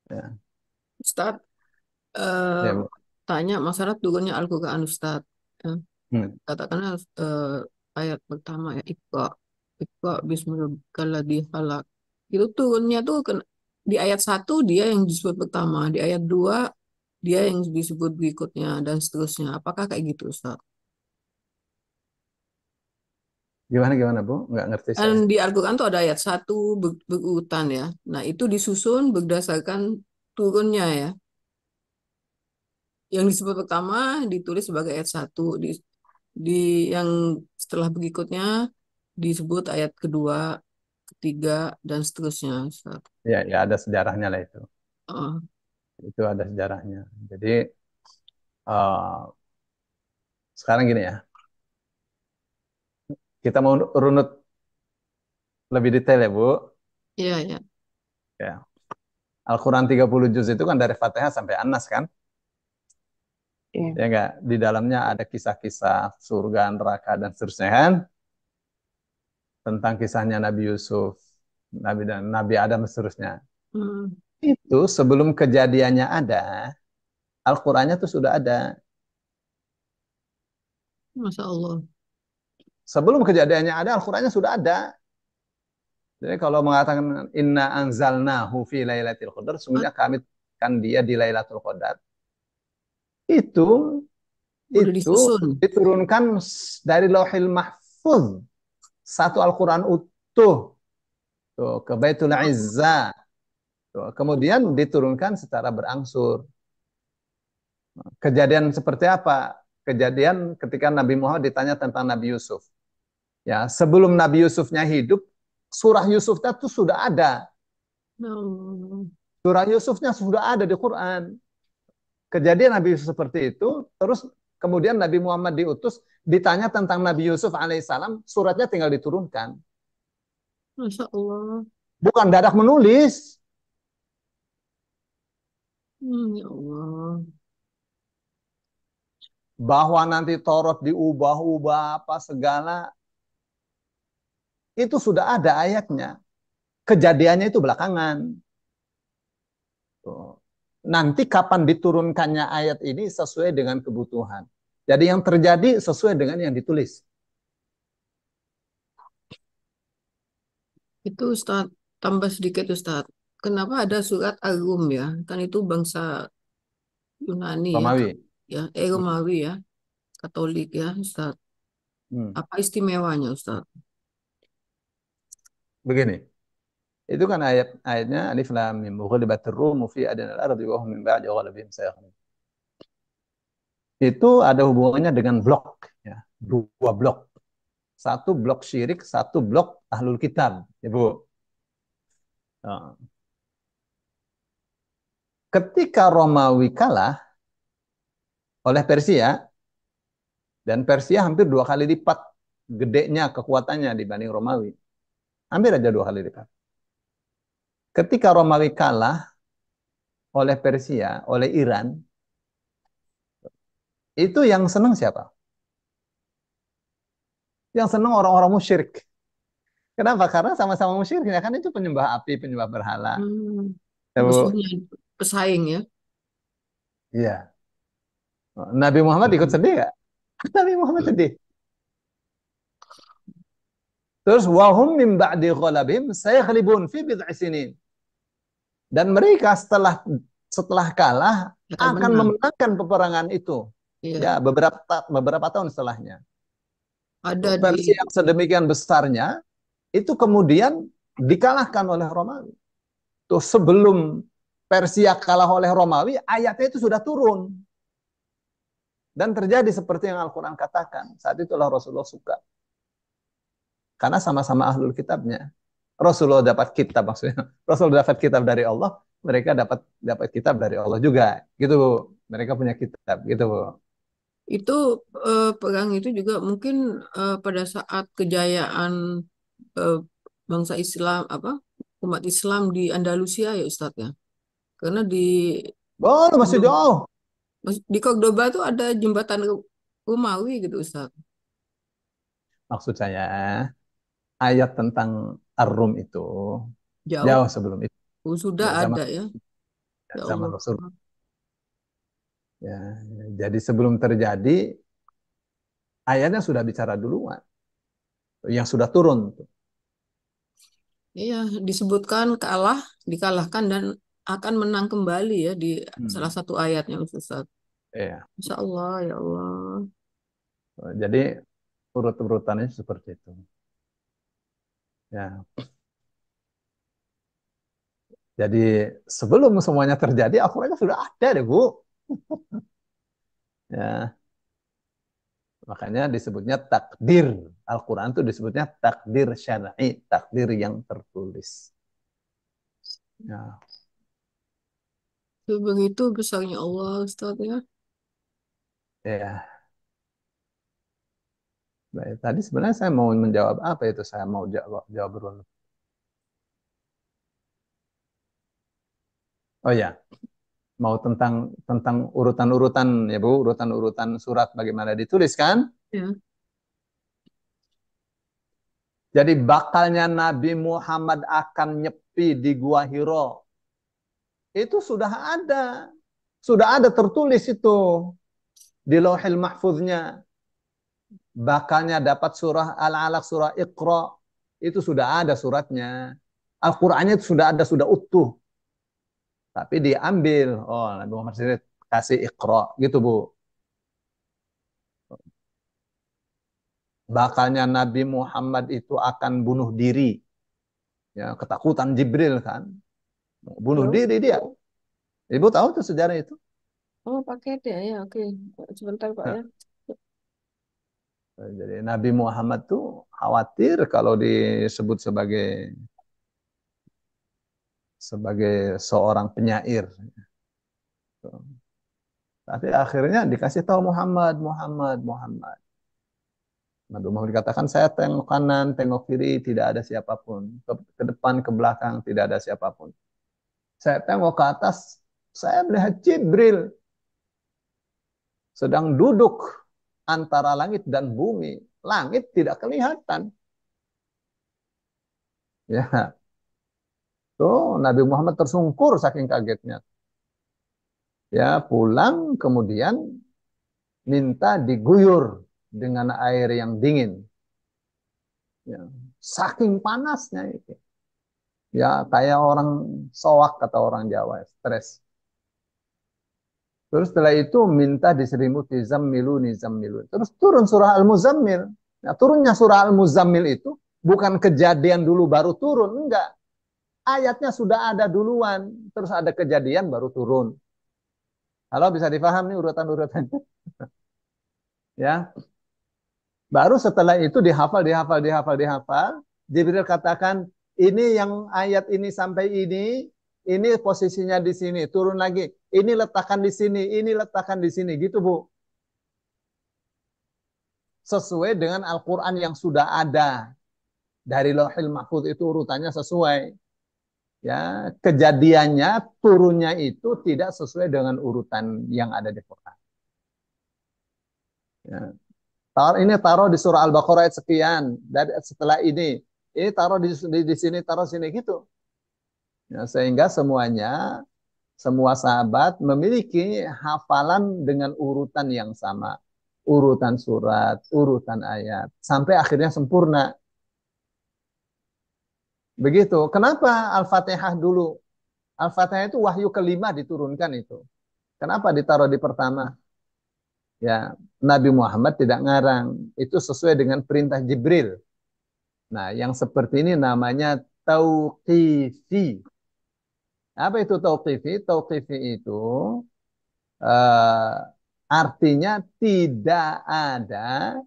Ya, Ustadz, eh, ya, Bu. tanya masalah turunnya Al-Quran Ustadz. Ya, Hmm. katakanlah ayat pertama ya Iqra, Iqra bismillahirrahmanirrahim halak. Itu turunnya tuh di ayat satu dia yang disebut pertama, di ayat dua dia yang disebut berikutnya dan seterusnya. Apakah kayak gitu Ustadz? Gimana gimana Bu? Nggak ngerti Dan saya. di Al-Quran tuh ada ayat satu berurutan ya. Nah itu disusun berdasarkan turunnya ya. Yang disebut pertama ditulis sebagai ayat satu, di yang setelah berikutnya disebut ayat kedua, ketiga, dan seterusnya. Ustaz. Ya, ya ada sejarahnya lah itu. Oh, Itu ada sejarahnya. Jadi eh, sekarang gini ya, kita mau runut lebih detail ya Bu. iya, ya. Ya. Al-Quran 30 juz itu kan dari Fatihah sampai An-Nas kan? Iya. Ya enggak? Di dalamnya ada kisah-kisah surga, neraka, dan seterusnya kan? Tentang kisahnya Nabi Yusuf, Nabi dan Nabi Adam dan seterusnya. Hmm, Itu sebelum kejadiannya ada, Al-Qurannya tuh sudah ada. Masya Allah. Sebelum kejadiannya ada, Al-Qurannya sudah ada. Jadi kalau mengatakan inna anzalnahu fi lailatul qadar, Ah, sungguhnya kami kan dia di Lailatul Qadar. Itu udah itu disusun. diturunkan dari Lauhil Mahfuz, satu Al-Quran utuh tuh ke Baitul Oh, Izzah. Tuh. Kemudian diturunkan secara berangsur. Kejadian seperti apa? Kejadian ketika Nabi Muhammad ditanya tentang Nabi Yusuf. Ya, sebelum Nabi Yusufnya hidup, surah Yusufnya itu sudah ada. no. Surah Yusufnya sudah ada di Quran. Kejadian Nabi Yusuf seperti itu, terus kemudian Nabi Muhammad diutus, ditanya tentang Nabi Yusuf alaihissalam, suratnya tinggal diturunkan. Masya Allah. Bukan dadak menulis. Ya Allah. Bahwa nanti Taurat diubah-ubah apa segala, itu sudah ada ayatnya. Kejadiannya itu belakangan. Tuh. Nanti kapan diturunkannya ayat ini sesuai dengan kebutuhan. Jadi yang terjadi sesuai dengan yang ditulis. Itu Ustaz, tambah sedikit Ustaz. Kenapa ada surat Ar-Rum ya? Kan itu bangsa Yunani ya, Romawi. ya, Romawi ya, Katolik ya Ustaz. Hmm. Apa istimewanya Ustaz? Begini, itu kan ayatnya alif lam mim ghulibatir rum fi adnal ardi wa hum min ba'di ghalabihim sayaghlibun. Itu ada hubungannya dengan blok ya, dua blok. Satu blok syirik, satu blok ahlul kitab, Ibu. Nah, ketika Romawi kalah oleh Persia, dan Persia hampir dua kali lipat gedenya kekuatannya dibanding Romawi. Hampir aja dua kali lipat. Ketika Romawi kalah oleh Persia, oleh Iran, itu yang senang siapa? Yang senang orang-orang musyrik. Kenapa? Karena sama-sama musyrik ya kan, itu penyembah api, penyembah berhala. Hmm, Ya, Bu? musuhnya pesaing ya. Iya. Nabi Muhammad ikut sedih gak? Nabi Muhammad sedih. Terus wahum min ba'di ghalabihim sayaghlibun fi bid'i sinin. Dan mereka setelah kalah Akan akan menang. memenangkan peperangan itu. Iya, Ya, beberapa tahun setelahnya. ada di Versi yang sedemikian besarnya itu kemudian dikalahkan oleh Romawi. Tuh sebelum Persia kalah oleh Romawi, ayatnya itu sudah turun. Dan terjadi seperti yang Al-Quran katakan. Saat itulah Rasulullah suka. Karena sama-sama ahlul kitabnya. Rasulullah dapat kitab maksudnya. Rasulullah dapat kitab dari Allah, mereka dapat dapat kitab dari Allah juga. Gitu, Bu. Mereka punya kitab, gitu, Bu. itu perang itu juga mungkin pada saat kejayaan eh, bangsa Islam apa umat Islam di Andalusia ya Ustadz ya. Karena Oh, masih jauh. Di Cordoba tuh ada jembatan Romawi gitu Ustadz. Maksud saya, ayat tentang Ar-Rum itu Jauh jauh sebelum itu. sudah Zaman ada ya. Ya zaman Allah. Rasul. Ya, jadi sebelum terjadi ayatnya sudah bicara duluan, yang sudah turun. Iya, disebutkan kalah, dikalahkan dan akan menang kembali ya di salah Hmm. satu ayatnya Ustaz. Ya. Insya Allah, ya Allah. Jadi urut-urutannya seperti itu. Ya. Jadi sebelum semuanya terjadi, Al-Quran sudah ada deh, Bu. Ya, makanya disebutnya takdir. Al-Quran itu disebutnya takdir syar'i, takdir yang tertulis. Ya, Begitu besarnya Allah Ustaz ya. ya. Baik. Tadi sebenarnya saya mau menjawab apa itu? Saya mau jawab dulu. Oh ya, mau tentang urutan-urutan ya Bu, urutan-urutan surat bagaimana ditulis kan? Ya. Jadi bakalnya Nabi Muhammad akan nyepi di Gua Hiro. Itu sudah ada tertulis itu di Lauhil Mahfuznya. Bakalnya dapat surah Al-Alaq, surah Iqra, itu sudah ada suratnya. Al-Qur'annya itu sudah ada, sudah utuh. Tapi diambil, oh Nabi Muhammad SAW kasih Iqra gitu Bu. Bakalnya Nabi Muhammad itu akan bunuh diri. Ya, ketakutan Jibril kan. Bunuh Terus? diri dia. Ibu tahu tuh sejarah itu? Oh, paket ya, ya, oke. Sebentar Pak ya. Jadi Nabi Muhammad tuh khawatir kalau disebut sebagai seorang penyair. Tapi akhirnya dikasih tahu Muhammad, Muhammad, Muhammad. Nabi Muhammad dikatakan, saya tengok kanan, tengok kiri, tidak ada siapapun. Ke depan, ke belakang, tidak ada siapapun. Saya tengok ke atas, saya melihat Jibril sedang duduk antara langit dan bumi. Langit tidak kelihatan. Ya, tuh Nabi Muhammad tersungkur saking kagetnya. Ya, pulang kemudian minta diguyur dengan air yang dingin. Ya, saking panasnya itu. Ya, kayak orang soak kata orang Jawa, stres. Terus setelah itu minta diselimuti zammiluni zammiluni. Terus turun surah Al-Muzammil. Nah, turunnya surah Al-Muzammil itu bukan kejadian dulu baru turun, enggak. Ayatnya sudah ada duluan, terus ada kejadian baru turun. Kalau bisa difaham nih urutan-urutannya. Ya, baru setelah itu dihafal, dihafal, dihafal, dihafal. Jibril katakan, ini yang ayat ini sampai ini posisinya di sini, turun lagi. Ini letakkan di sini, ini letakkan di sini, gitu Bu. Sesuai dengan Al-Quran yang sudah ada. Dari Lauhil Mahfuz itu urutannya sesuai. Ya, kejadiannya turunnya itu tidak sesuai dengan urutan yang ada di Quran. Ya. Taruh di surah Al-Baqarah ayat sekian. Dan setelah ini taruh di sini, taruh sini gitu. Ya, sehingga semua sahabat memiliki hafalan dengan urutan yang sama. Urutan surat, urutan ayat. Sampai akhirnya sempurna. Begitu. Kenapa Al-Fatihah dulu? Al-Fatihah itu wahyu kelima diturunkan itu. Kenapa ditaruh di pertama? Ya, Nabi Muhammad tidak ngarang. Itu sesuai dengan perintah Jibril. Nah, yang seperti ini namanya tauqifi. Apa itu tauqifi? Tauqifi itu eh, artinya tidak ada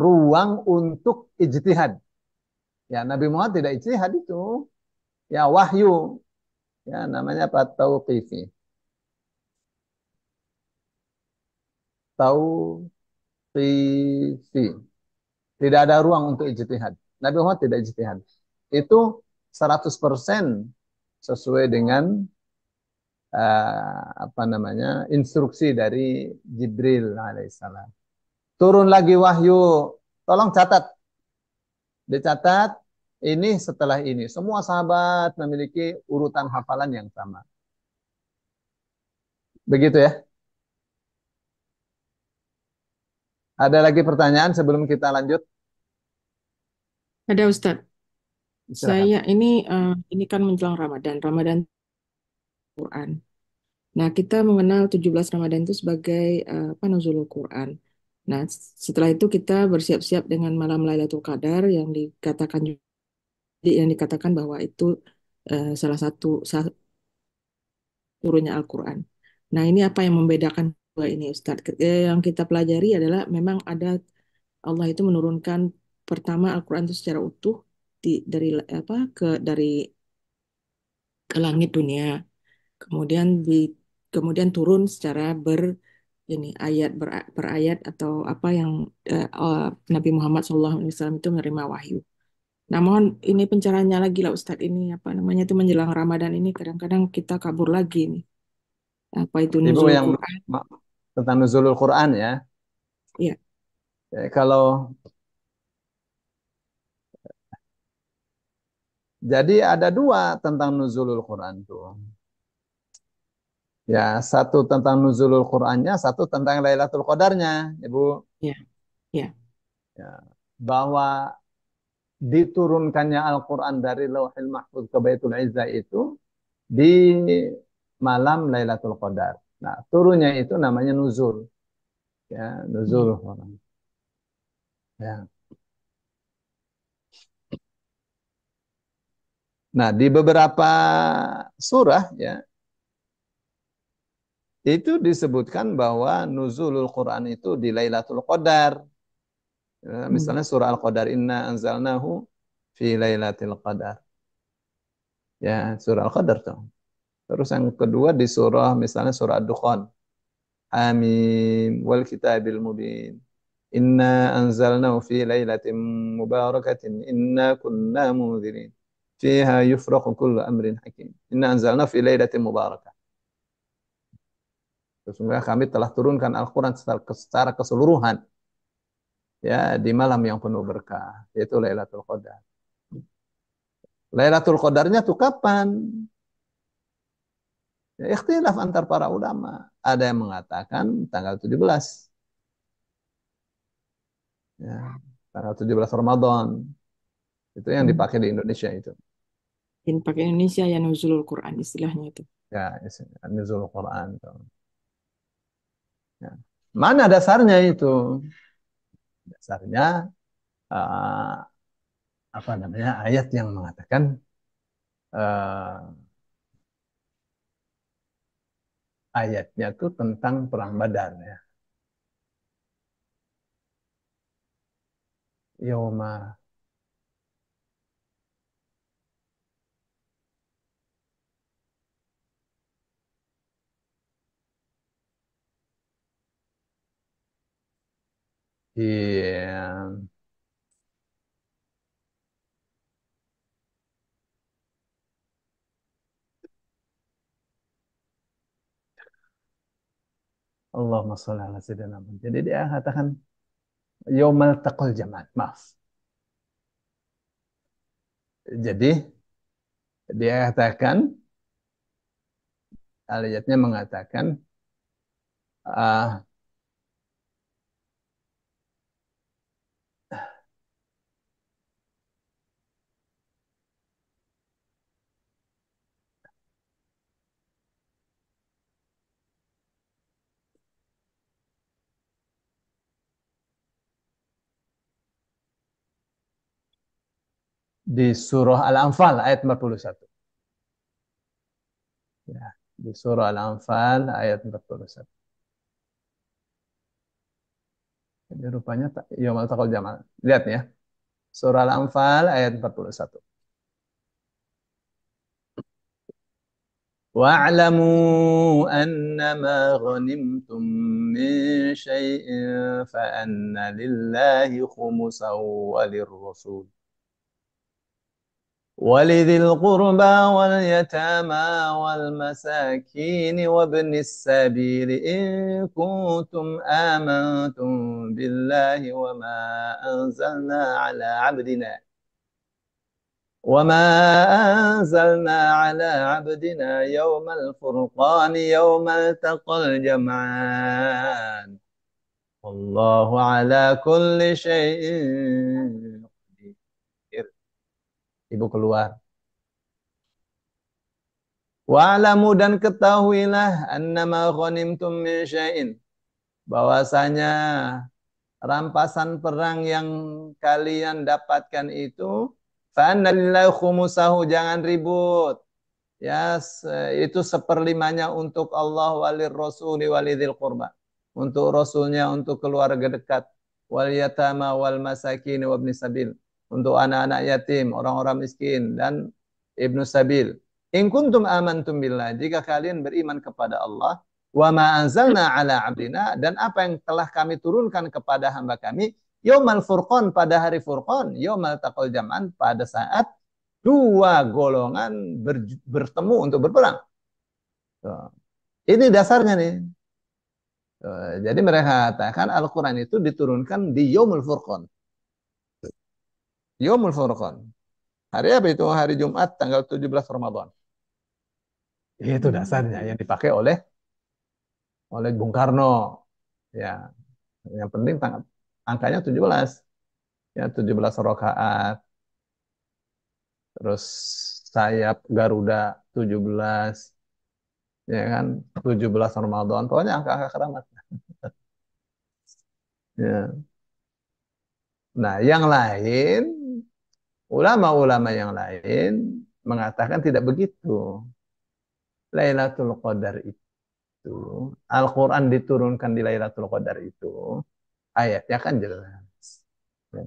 ruang untuk ijtihad. Ya, Nabi Muhammad tidak ijtihad itu. Ya, wahyu. Ya, namanya apa? Tauqifi. Tauqifi. Tidak ada ruang untuk ijtihad. Nabi Muhammad tidak ijtihad. Itu 100% sesuai dengan apa namanya instruksi dari Jibril alaihissalam. Turun lagi wahyu. Tolong catat, dicatat ini setelah ini. Semua sahabat memiliki urutan hafalan yang sama. Begitu ya. Ada lagi pertanyaan sebelum kita lanjut? Ada Ustadz, Silakan. saya ini kan menjelang Ramadan, Ramadan Quran. Nah, kita mengenal 17 Ramadan itu sebagai apa nuzulul Quran. Nah, setelah itu kita bersiap-siap dengan malam Lailatul Qadar yang dikatakan bahwa itu salah satu turunnya Al-Quran. Nah, ini apa yang membedakan dua ini, Ustadz? Yang kita pelajari adalah memang ada Allah itu menurunkan pertama Al-Quran itu secara utuh dari apa dari ke langit dunia, kemudian kemudian turun secara ini ayat per ayat atau apa yang Nabi Muhammad SAW itu menerima wahyu. Nah, mohon ini pencerahannya lagi lah Ustadz, ini apa namanya itu menjelang Ramadan ini kadang-kadang kita kabur lagi nih. Apa itu Ibu nuzul yang Quran? tentang nuzulul Quran ya. Ya, Kalau jadi ada dua tentang nuzulul Quran tuh. Ya, satu tentang nuzulul Qurannya, satu tentang Lailatul Qadarnya, Ibu. ya, ya. Ya, bahwa diturunkannya Al-Quran dari Lauhil Mahfuz ke Baitul Izzah itu di malam Lailatul Qadar. Nah, turunnya itu namanya nuzul. Ya, Hmm. nuzul Quran. Ya. Nah, di beberapa surah ya itu disebutkan bahwa nuzulul Quran itu di Lailatul Qadar. Ya, Hmm. misalnya surah Al-Qadar inna anzalnahu fi Lailatul Qadar. Ya, surah Al-Qadar tuh. Terus yang kedua di surah misalnya surah Ad-Dukhan. Hamim wal kitabil mubin. Inna anzalnahu fi lailatin mubarakatin inna kunna munzirin. Fiha yufraqu kullu amrin hakim. Inna anzalnahu fi lailatin mubarakah. Sesungguhnya kami telah turunkan Al-Quran secara keseluruhan ya di malam yang penuh berkah, yaitu Lailatul Qadar. Lailatul Qadarnya tuh kapan? Ya, ikhtilaf antar para ulama. Ada yang mengatakan tanggal 17. Ya, tanggal 17 Ramadan. Itu yang Hmm. dipakai di Indonesia itu. Ini pakai Indonesia ya nuzulul Quran istilahnya itu. Ya, Nuzul Quran. Tuh. Ya. Mana dasarnya itu? Dasarnya uh, apa namanya? Ayat yang mengatakan uh, ayatnya tuh tentang perang Badar ya. Yauma Iya. Allahumma sholli ala sayyidina Muhammad. Jadi dia katakan yaumal taqal jama'at. Maaf. Jadi dia katakan ayatnya mengatakan uh, di surah Al-Anfal ayat 41. Ya, di surah Al-Anfal ayat 41. Jadi rupanya yaumal taqal jama'at. Lihat ya. Surah Al-Anfal ayat 41. واعلموا أنما غنمتم من شيء فأن لله خمسه وللرسول ولذي القربى واليتامى والمساكين وابن السبيل إن كنتم آمنتم بالله وما أنزلنا على عبدنا وَمَا أَنزَلْنَا عَلَى عَبْدِنَا يَوْمَ الْفُرْقَانِ يَوْمَ الْتَقَى الْجَمْعَانِ وَاللَّهُ عَلَى كُلِّ شَيْءٍ قَدِيرٌ. Ibu keluar. Wa'lamu dan ketahuilah annama ghanimtum min syai'in, bahwasanya rampasan perang yang kalian dapatkan itu fa lillahi khumusahu, jangan ribut. Ya, itu seperlimanya untuk Allah, walir rasuli walidil qurba, untuk rasulnya, untuk keluarga dekat, wal yatama wal masakin wabni sabil, untuk anak-anak yatim, orang-orang miskin dan ibnu sabil. In kuntum amantum billah, jika kalian beriman kepada Allah, wa ma anzalna ala abdina, dan apa yang telah kami turunkan kepada hamba kami, yaumal furqan, pada hari furqan, yaumal taqal jam'an, pada saat dua golongan bertemu untuk berperang. Ini dasarnya nih. Jadi mereka katakan Al-Quran itu diturunkan di Yaumul Furqan. Yaumul Furqan. Hari apa itu? Hari Jumat tanggal 17 Ramadan. Itu dasarnya yang dipakai oleh Bung Karno. Ya, yang penting angkanya 17. Ya, 17 rakaat. Terus sayap Garuda 17. Ya kan, 17 Ramadan. Pokoknya angka-angka keramat. Ya. Nah, yang lain, ulama-ulama yang lain mengatakan tidak begitu. Lailatul Qadar itu, Al-Quran diturunkan di Lailatul Qadar itu, ayatnya kan jelas. Ya.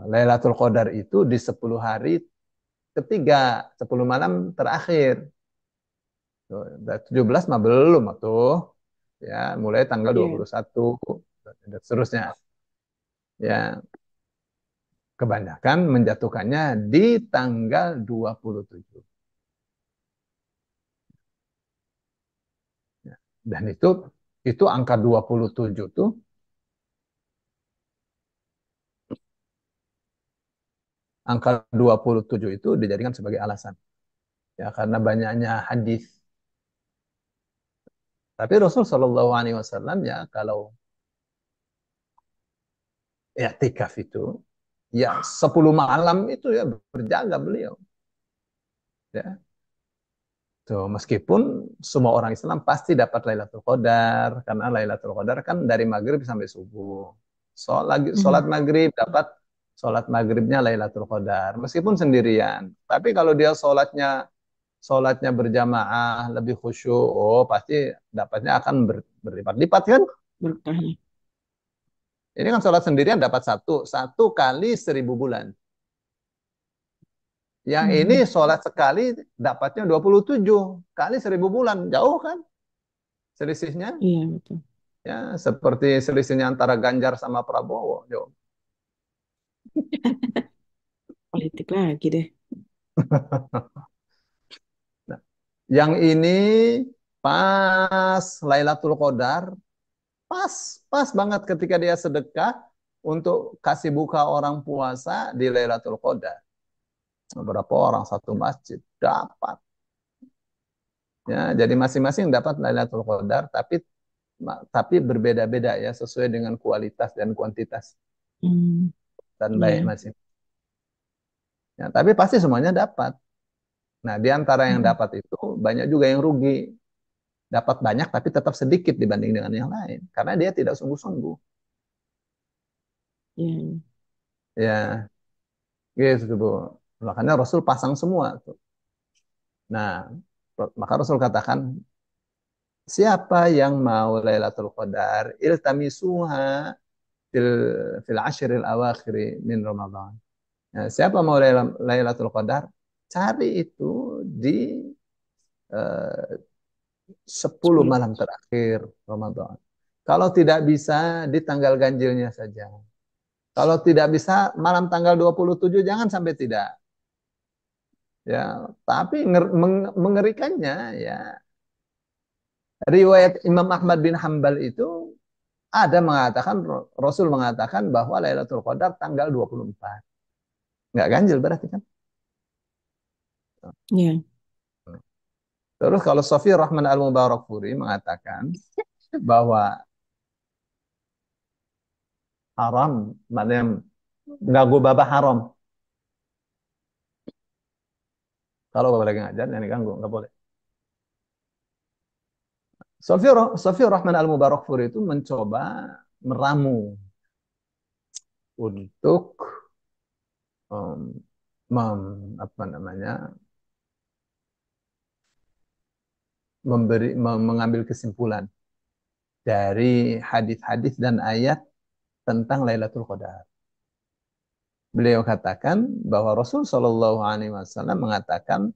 Lailatul Qadar itu di 10 hari ketiga, 10 malam terakhir. 17 mah belum tuh. Ya, mulai tanggal 21 dan seterusnya. Ya, kebanyakan menjatuhkannya di tanggal 27. Ya. Dan itu angka 27 tuh angka 27 itu dijadikan sebagai alasan. Ya, karena banyaknya hadis. Tapi Rasul Shallallahu Alaihi Wasallam ya kalau i'tikaf itu ya 10 malam itu ya berjaga beliau. Ya. Tuh, meskipun semua orang Islam pasti dapat Lailatul Qadar, karena Lailatul Qadar kan dari maghrib sampai subuh. Sholat maghrib dapat sholat maghribnya Lailatul Qadar, meskipun sendirian. Tapi kalau dia sholatnya berjamaah lebih khusyuk, oh pasti dapatnya akan berlipat-lipat kan? Berkahnya. Ini kan sholat sendirian dapat satu kali 1000 bulan. Yang ini sholat sekali dapatnya 27 kali 1000 bulan. Jauh kan selisihnya? Iya, betul. Ya, seperti selisihnya antara Ganjar sama Prabowo. Jauh. Politik lagi deh. Nah, yang ini pas Lailatul Qadar, pas banget ketika dia sedekah untuk kasih buka orang puasa di Lailatul Qadar. Beberapa orang satu masjid dapat. Ya, jadi masing-masing dapat Lailatul Qadar, tapi berbeda-beda ya sesuai dengan kualitas dan kuantitas dan baik Iya. masing. Ya, tapi pasti semuanya dapat. Nah, di antara yang dapat itu banyak juga yang rugi. Dapat banyak tapi tetap sedikit dibanding dengan yang lain karena dia tidak sungguh-sungguh. Iya. Ya, gitu Bu. Makanya Rasul pasang semua tuh. Nah, maka Rasul katakan siapa yang mau Lailatul Qadar iltamisuha fil fil ashril awakhir min Ramadan. Nah, siapa mau Lailatul Qadar cari itu di eh, 10 10. malam terakhir Ramadan. Kalau tidak bisa di tanggal ganjilnya saja. Kalau tidak bisa malam tanggal 27 jangan sampai tidak. Ya, tapi mengerikannya ya riwayat Imam Ahmad bin Hambal itu ada mengatakan Rasul mengatakan bahwa Lailatul Qadar tanggal 24. Nggak ganjil berarti kan? Iya. Terus kalau Sofi Rahman Al-Mubarakfuri mengatakan bahwa haram, maknanya ganggu babah haram. Kalau bapak lagi ngajar, jangan diganggu, nggak boleh. Sofi Rahman Al-Mubarakfuri itu mencoba meramu untuk um, apa namanya, mengambil kesimpulan dari hadis-hadis dan ayat tentang Lailatul Qadar. Beliau katakan bahwa Rasul Shallallahu Alaihi Wasallam mengatakan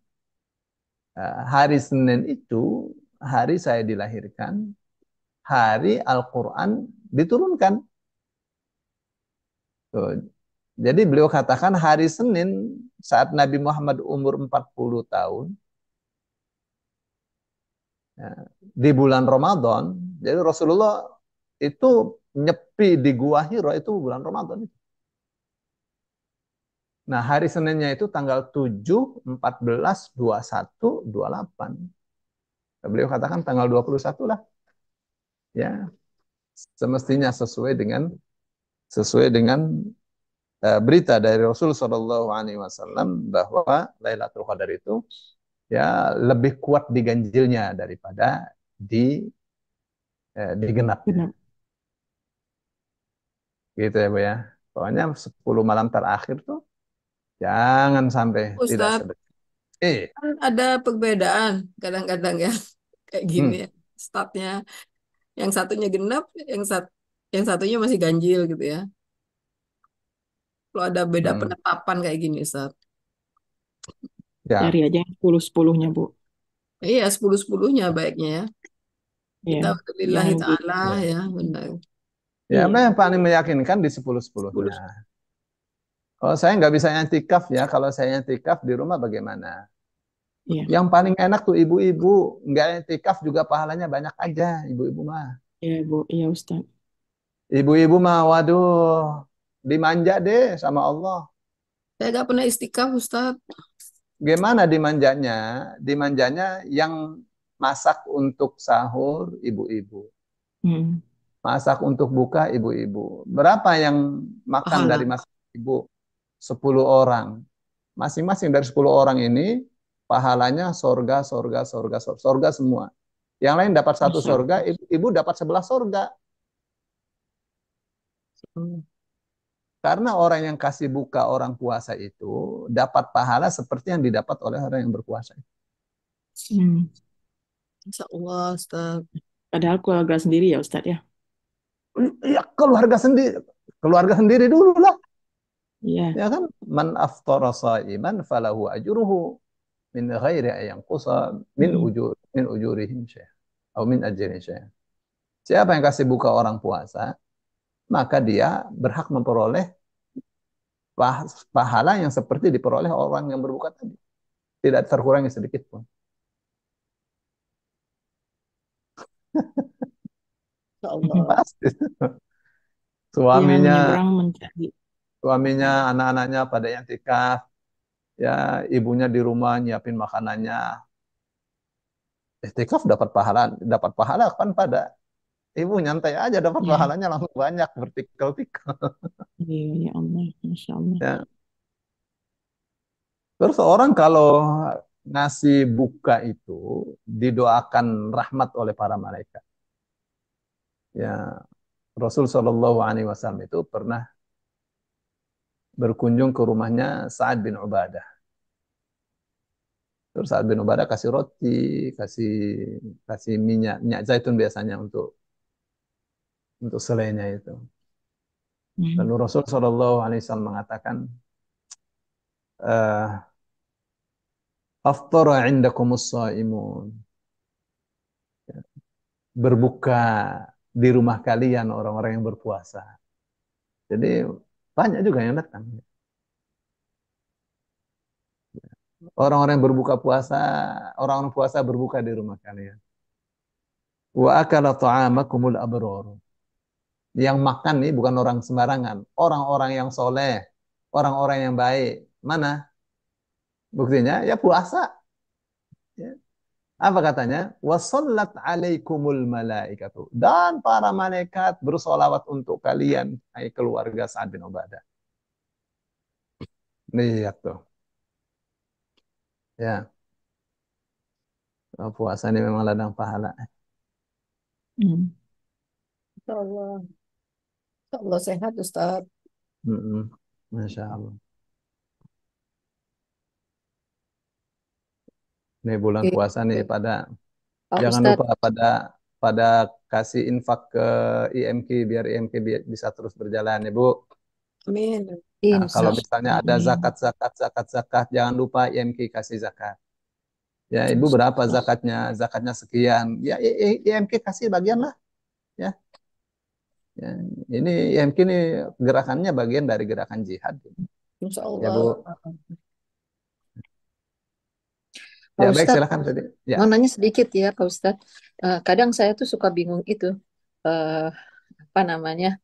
hari Senin itu hari saya dilahirkan, hari Al-Quran diturunkan. Tuh. Jadi beliau katakan hari Senin saat Nabi Muhammad umur 40 tahun, ya, di bulan Ramadan, jadi Rasulullah itu nyepi di Gua Hiro itu bulan Ramadan. Nah, hari Seninnya itu tanggal 7, 14, 21, 28. Beliau katakan tanggal 21 lah. Ya, semestinya sesuai dengan berita dari Rasul Shallallahu Alaihi Wasallam bahwa Lailatul Qadar itu ya lebih kuat diganjilnya daripada digenapnya. Benar. Gitu ya, Bu ya. Pokoknya 10 malam terakhir tuh jangan sampai tidak Ustadz, sedekah. kan ada perbedaan kadang-kadang ya kayak gini Hmm, ya. Statnya yang satunya genap, yang satunya masih ganjil gitu ya. Kalau ada beda hmm. penetapan kayak gini, Ustadz. Ya, Cari aja yang 10-10-nya, Bu. Iya, 10-10-nya baiknya ya. Kita Ya, lillahi jangan di ta'ala ya. ya, benar. Ya, iya, memang paling meyakinkan di 10-10-nya. 10. Kalau saya nggak bisa i'tikaf ya, kalau saya i'tikaf di rumah bagaimana? iya, Yang paling enak tuh ibu-ibu, nggak i'tikaf juga pahalanya banyak aja, ibu-ibu mah. iya, Bu, iya Ustaz. Ibu-ibu mah, waduh, dimanja deh sama Allah. Saya nggak pernah istikaf, Ustadz. Gimana dimanjanya? Dimanjanya yang masak untuk sahur ibu-ibu. Hmm, Masak untuk buka ibu-ibu. Berapa yang makan dari Pahala. masak ibu? 10 orang. Masing-masing dari 10 orang ini pahalanya sorga, sorga, sorga, sorga, sorga semua. Yang lain dapat satu Masya sorga, Allah. ibu dapat 11 sorga. Hmm. Karena orang yang kasih buka orang puasa itu dapat pahala seperti yang didapat oleh orang yang berpuasa. Hmm. Insya Allah, Ustadz. Padahal keluarga sendiri ya Ustaz ya. Ya keluarga sendiri dulu lah. Iya, Ya kan? Man aftara sa'iman falahu ajruhu min ghairi ayang qusa hmm. min ujurihim syai'an atau min ajrin syai'an. Siapa yang kasih buka orang puasa, maka dia berhak memperoleh pahala yang seperti diperoleh orang yang berbuka tadi. Tidak terkurangi sedikit pun. Insya Allah. Pasti. Jangan Suaminya, menyeberang mencari. suaminya, anak-anaknya pada yang tikaf, ya ibunya di rumah nyiapin makanannya. Iktikaf dapat pahala kan pada ibu nyantai aja dapat Ya, pahalanya langsung banyak bertikel-tikel. iya, ya Allah, Masya Allah. Ya. Terus orang kalau ngasih buka itu didoakan rahmat oleh para malaikat. Ya, Rasul Shallallahu Alaihi Wasallam itu pernah berkunjung ke rumahnya Sa'ad bin Ubadah. Terus Sa'ad bin Ubadah kasih roti, kasih kasih minyak zaitun biasanya untuk selainya itu. Hmm. Lalu Rasul Shallallahu Alaihi Wasallam mengatakan, "Aftara indakumus shaimun." Berbuka di rumah kalian orang-orang yang berpuasa. Jadi banyak juga yang datang. Orang-orang yang berbuka puasa, orang-orang puasa berbuka di rumah kalian. Wa akala ta'amakumul abror. Yang makan nih bukan orang sembarangan, orang-orang yang soleh, orang-orang yang baik. Mana? Buktinya ya puasa. Ya. Apa katanya? Wassallat alaikumul malaikatu. Dan para malaikat bersolawat untuk kalian, hai keluarga Sa'ad bin Ubadah. Lihat tuh. Ya, puasa ini memang ladang pahala. Hmm. Insya Allah sehat Ustaz. Masya Allah. Ini bulan Oke, puasa nih Pak jangan Ustadz. lupa pada kasih infak ke IMK biar IMK bisa terus berjalan ya Bu. Amin. Nah, kalau Insya misalnya ada Amin. zakat, jangan lupa IMK kasih zakat. Ya, Ibu berapa zakatnya? Zakatnya sekian. Ya, IMK kasih bagian lah. Ya, ya. Ini IMK ini gerakannya bagian dari gerakan jihad. Insya Ya, Allah. Bu. Pak Ya, baik, Ustadz, silakan tadi. Ya, mau nanya sedikit ya Pak Ustadz. Kadang saya tuh suka bingung itu. eh, Apa namanya?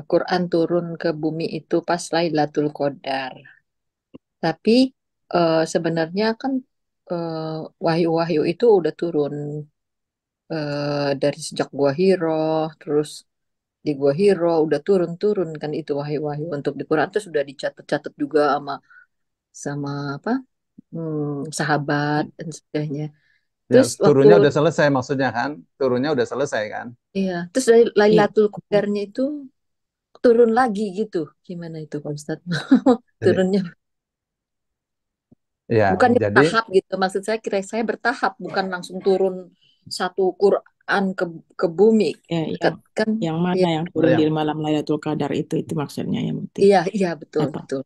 Quran turun ke bumi itu pas Lailatul Qadar. Tapi sebenarnya kan wahyu-wahyu itu udah turun dari sejak Gua Hiro, terus di Gua Hiro udah turun-turun kan itu wahyu-wahyu untuk di Quran itu sudah dicatat-catat juga sama sama apa sahabat dan sebagainya. ya, Terus waktu turunnya udah selesai maksudnya kan? Turunnya udah selesai kan? iya, terus dari Iya. Lailatul Qadarnya itu turun lagi gitu. Gimana itu Pak Ustadz? Jadi, Turunnya ya, bukannya jadi bertahap gitu. Maksud saya kira saya bertahap bukan langsung turun satu Quran ke bumi. Ya, Kan, kan yang mana iya, yang turun di yang malam Lailatul Qadar itu maksudnya yang penting. iya, iya betul, Atau betul.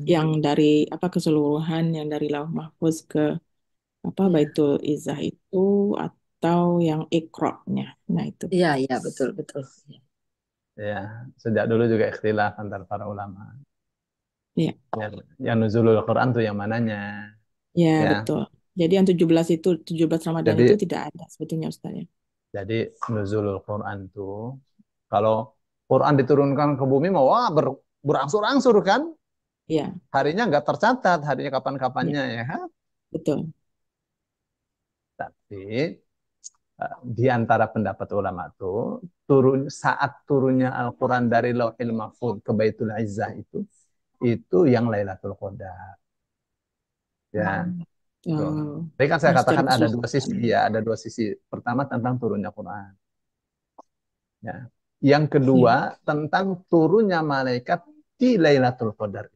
yang dari apa keseluruhan yang dari Lauh Mahfuz ke apa Iya, Baitul Izzah itu atau yang Iqra-nya. Nah, itu. iya, iya betul, betul. ya sejak dulu juga ikhtilaf antar para ulama. Iya. Yang nuzulul Quran tuh yang mananya? Ya, Ya, betul. Jadi yang 17 itu 17 Ramadan itu jadi tidak ada sebetulnya Ustaz ya. jadi nuzulul Quran tuh kalau Quran diturunkan ke bumi mau wah berangsur-angsur kan? Iya, Harinya nggak tercatat, harinya iya, kapan-kapannya ya kan? betul. Tapi di antara pendapat ulama tuh saat turunnya Al-Quran dari Lauhil Mahfuz ke Baitul Izzah itu yang Lailatul Qadar ya. Tuh. Oh, Tadi kan saya yang secara katakan ada dua keseluruhan. sisi ya, ada dua sisi. Pertama tentang turunnya Quran ya. Yang Iya, kedua tentang turunnya malaikat di Lailatul Qadar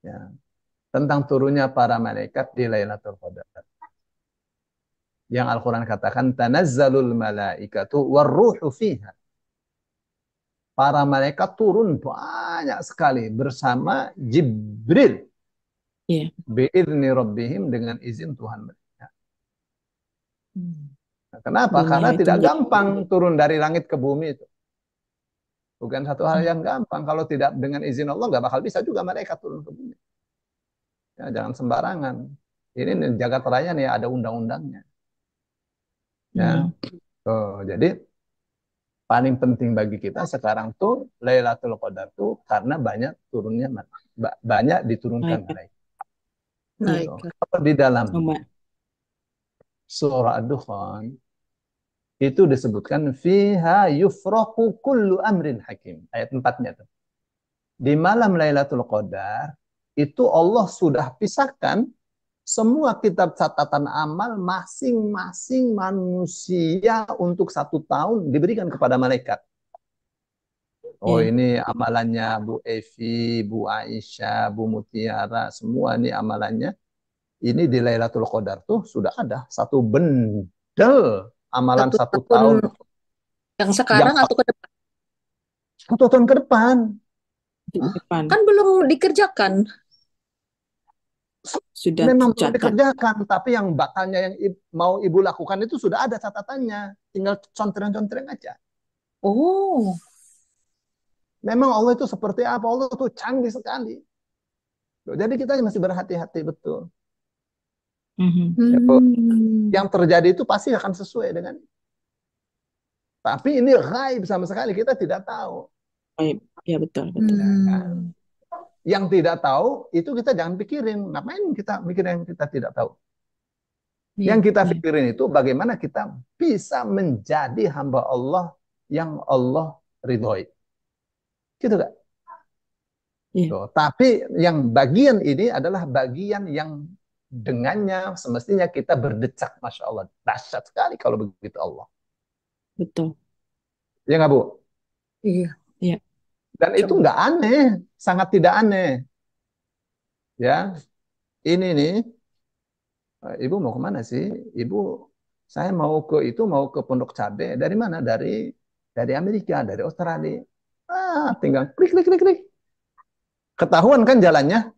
ya. Tentang turunnya para malaikat di Lailatul Qadar. Yang Al-Quran katakan tanazzalul malaikatu warruhu fiha. Para malaikat turun banyak sekali bersama Jibril iya. biizni rabbihim dengan izin Tuhan mereka. Hmm. Nah, kenapa? Dunia Karena itu tidak menjadi gampang turun dari langit ke bumi itu. Bukan satu hal hmm. yang gampang. Kalau tidak dengan izin Allah nggak bakal bisa juga malaikat turun ke bumi. Ya, jangan sembarangan. Ini nih, jagat raya nih ada undang-undangnya. Ya, Hmm. jadi paling penting bagi kita sekarang tuh Lailatul Qadar tuh karena banyak diturunkan Malaikat. malaikat. Iya. Naik. Kalau di dalam Coba. surah Ad-Dukhan itu disebutkan fiha yufraqu kullu amrin hakim. Ayat 4-nya tuh. Di malam Lailatul Qadar itu Allah sudah pisahkan semua kitab catatan amal masing-masing manusia untuk 1 tahun diberikan kepada malaikat. Oh Iya. ini amalannya Bu Evi, Bu Aisyah, Bu Mutiara, semua ini amalannya. Ini di Lailatul Qadar tuh sudah ada satu bendel amalan Satu satu tahun tahun yang yang sekarang atau ke depan? 1 tahun ke depan. Di Hah? depan Kan belum dikerjakan. sudah Memang belum tercatat. dikerjakan, tapi yang bakalnya yang mau ibu lakukan itu sudah ada catatannya. Tinggal contreng-contreng aja. Oh. Memang Allah itu seperti apa? Allah itu canggih sekali. Jadi kita masih berhati-hati betul. Mhm. Yang terjadi itu pasti akan sesuai dengan. Tapi ini gaib sama sekali kita tidak tahu. Baik. Ya, betul, betul. Ya, kan? Yang tidak tahu itu kita jangan pikirin. Ngapain kita mikirin yang kita tidak tahu? Yang Iya. kita Iya. pikirin itu bagaimana kita bisa menjadi hamba Allah yang Allah ridhoi. Gitu kan? Iya. Tuh. Tapi yang bagian ini adalah bagian yang dengannya semestinya kita berdecak. Masya Allah. Dahsyat sekali kalau begitu Allah. Betul. Ya nggak Bu? Iya. Iya. Dan itu Coba. nggak aneh. Sangat tidak aneh. Ya, ini nih. Ibu mau kemana sih? Ibu, saya mau ke Pondok Cabe. Dari mana? Dari Amerika, dari Australia. Tinggal klik klik klik klik. Ketahuan kan jalannya?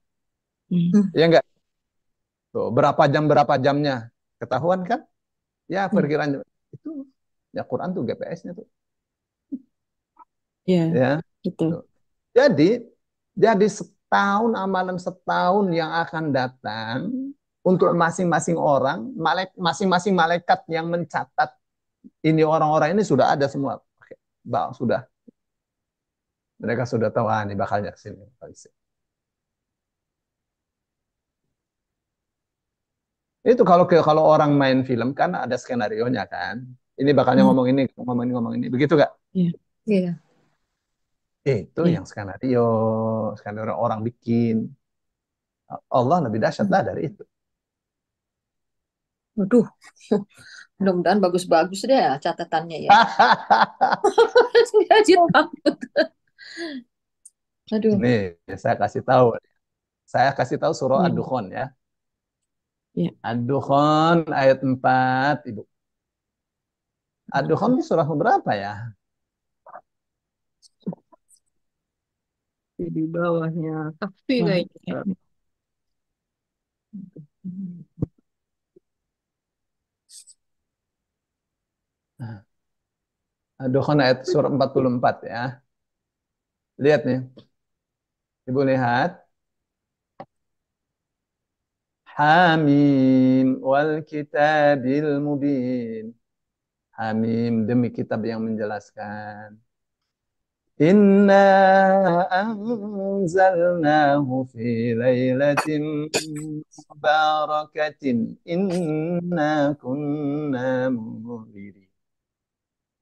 Hmm. Ya enggak? Tuh, berapa jamnya? Ketahuan kan? Ya, Hmm. perkiraan itu ya Quran tuh GPS-nya tuh. Iya. Ya. Betul. Tuh. Jadi setahun amalan setahun yang akan datang untuk masing-masing orang, masing-masing malaikat yang mencatat ini orang-orang ini sudah ada semua. Oke, sudah. Mereka sudah tahu ini bakalnya ke sini. Itu kalau orang main film kan ada skenario-nya kan. Ini bakalnya Hmm. ngomong ini. Begitu gak? Iya. Iya. Itu Iya. yang skenario orang bikin. Allah lebih dahsyat lah dari itu. Waduh, mudah-mudahan bagus-bagus deh ya catatannya ya. Jadi takut. Aduh. Nih, saya kasih tahu. Saya kasih tahu surah Hmm. Ad-Dukhan ya. Iya. Ad-Dukhan ayat 4, Ibu. Ad-Dukhan itu surah berapa ya? Di bawahnya Kahfi Wah. kayaknya. Ad-Dukhan ayat surah 44 ya. Lihat nih. Ibu lihat. Hamim wal kitabil mubin. Hamim demi kitab yang menjelaskan. Inna anzalnahu fi lailatin mubarakatin. Inna kunna munzirin.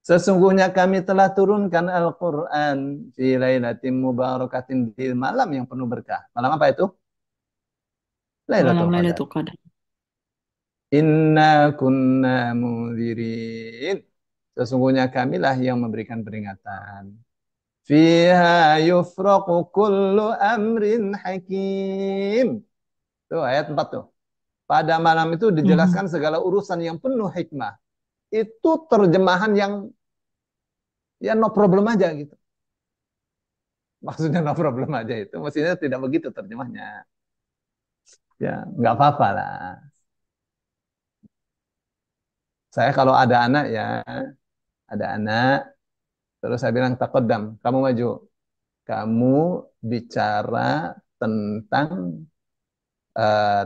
Sesungguhnya kami telah turunkan Al-Quran fi lailatin mubarakatin di malam yang penuh berkah. Malam apa itu? Malam Lailatul Qadar. Lailatul Qadar. Inna kunna munzirin. Sesungguhnya kamilah yang memberikan peringatan. Fiha yufraqu kullu amrin hakim. Tuh ayat 4 tuh. Pada malam itu Hmm. dijelaskan segala urusan yang penuh hikmah. Itu terjemahan yang ya no problem aja gitu. Maksudnya no problem aja itu. Maksudnya tidak begitu terjemahnya. Ya nggak apa-apa lah. Saya kalau ada anak, terus saya bilang takodam, kamu maju. Kamu bicara tentang eh,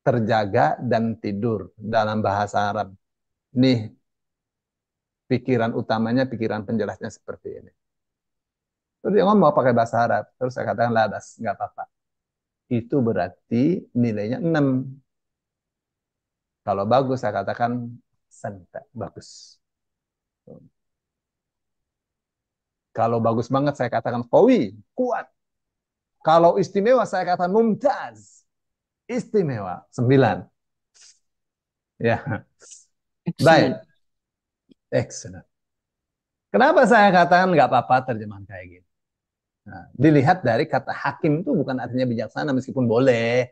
terjaga dan tidur dalam bahasa Arab. Nih, pikiran utamanya, pikiran penjelasnya seperti ini. Terus dia ngomong pakai bahasa Arab. Terus saya katakan ladas, nggak apa-apa. Itu berarti nilainya 6. Kalau bagus, saya katakan santa, bagus. Kalau bagus banget, saya katakan qawi, kuat. Kalau istimewa, saya katakan mumtaz, istimewa, 9. Ya, Excellent. baik, excellent. Kenapa saya katakan nggak apa-apa terjemahan kayak gini? Nah, dilihat dari kata hakim itu bukan artinya bijaksana meskipun boleh.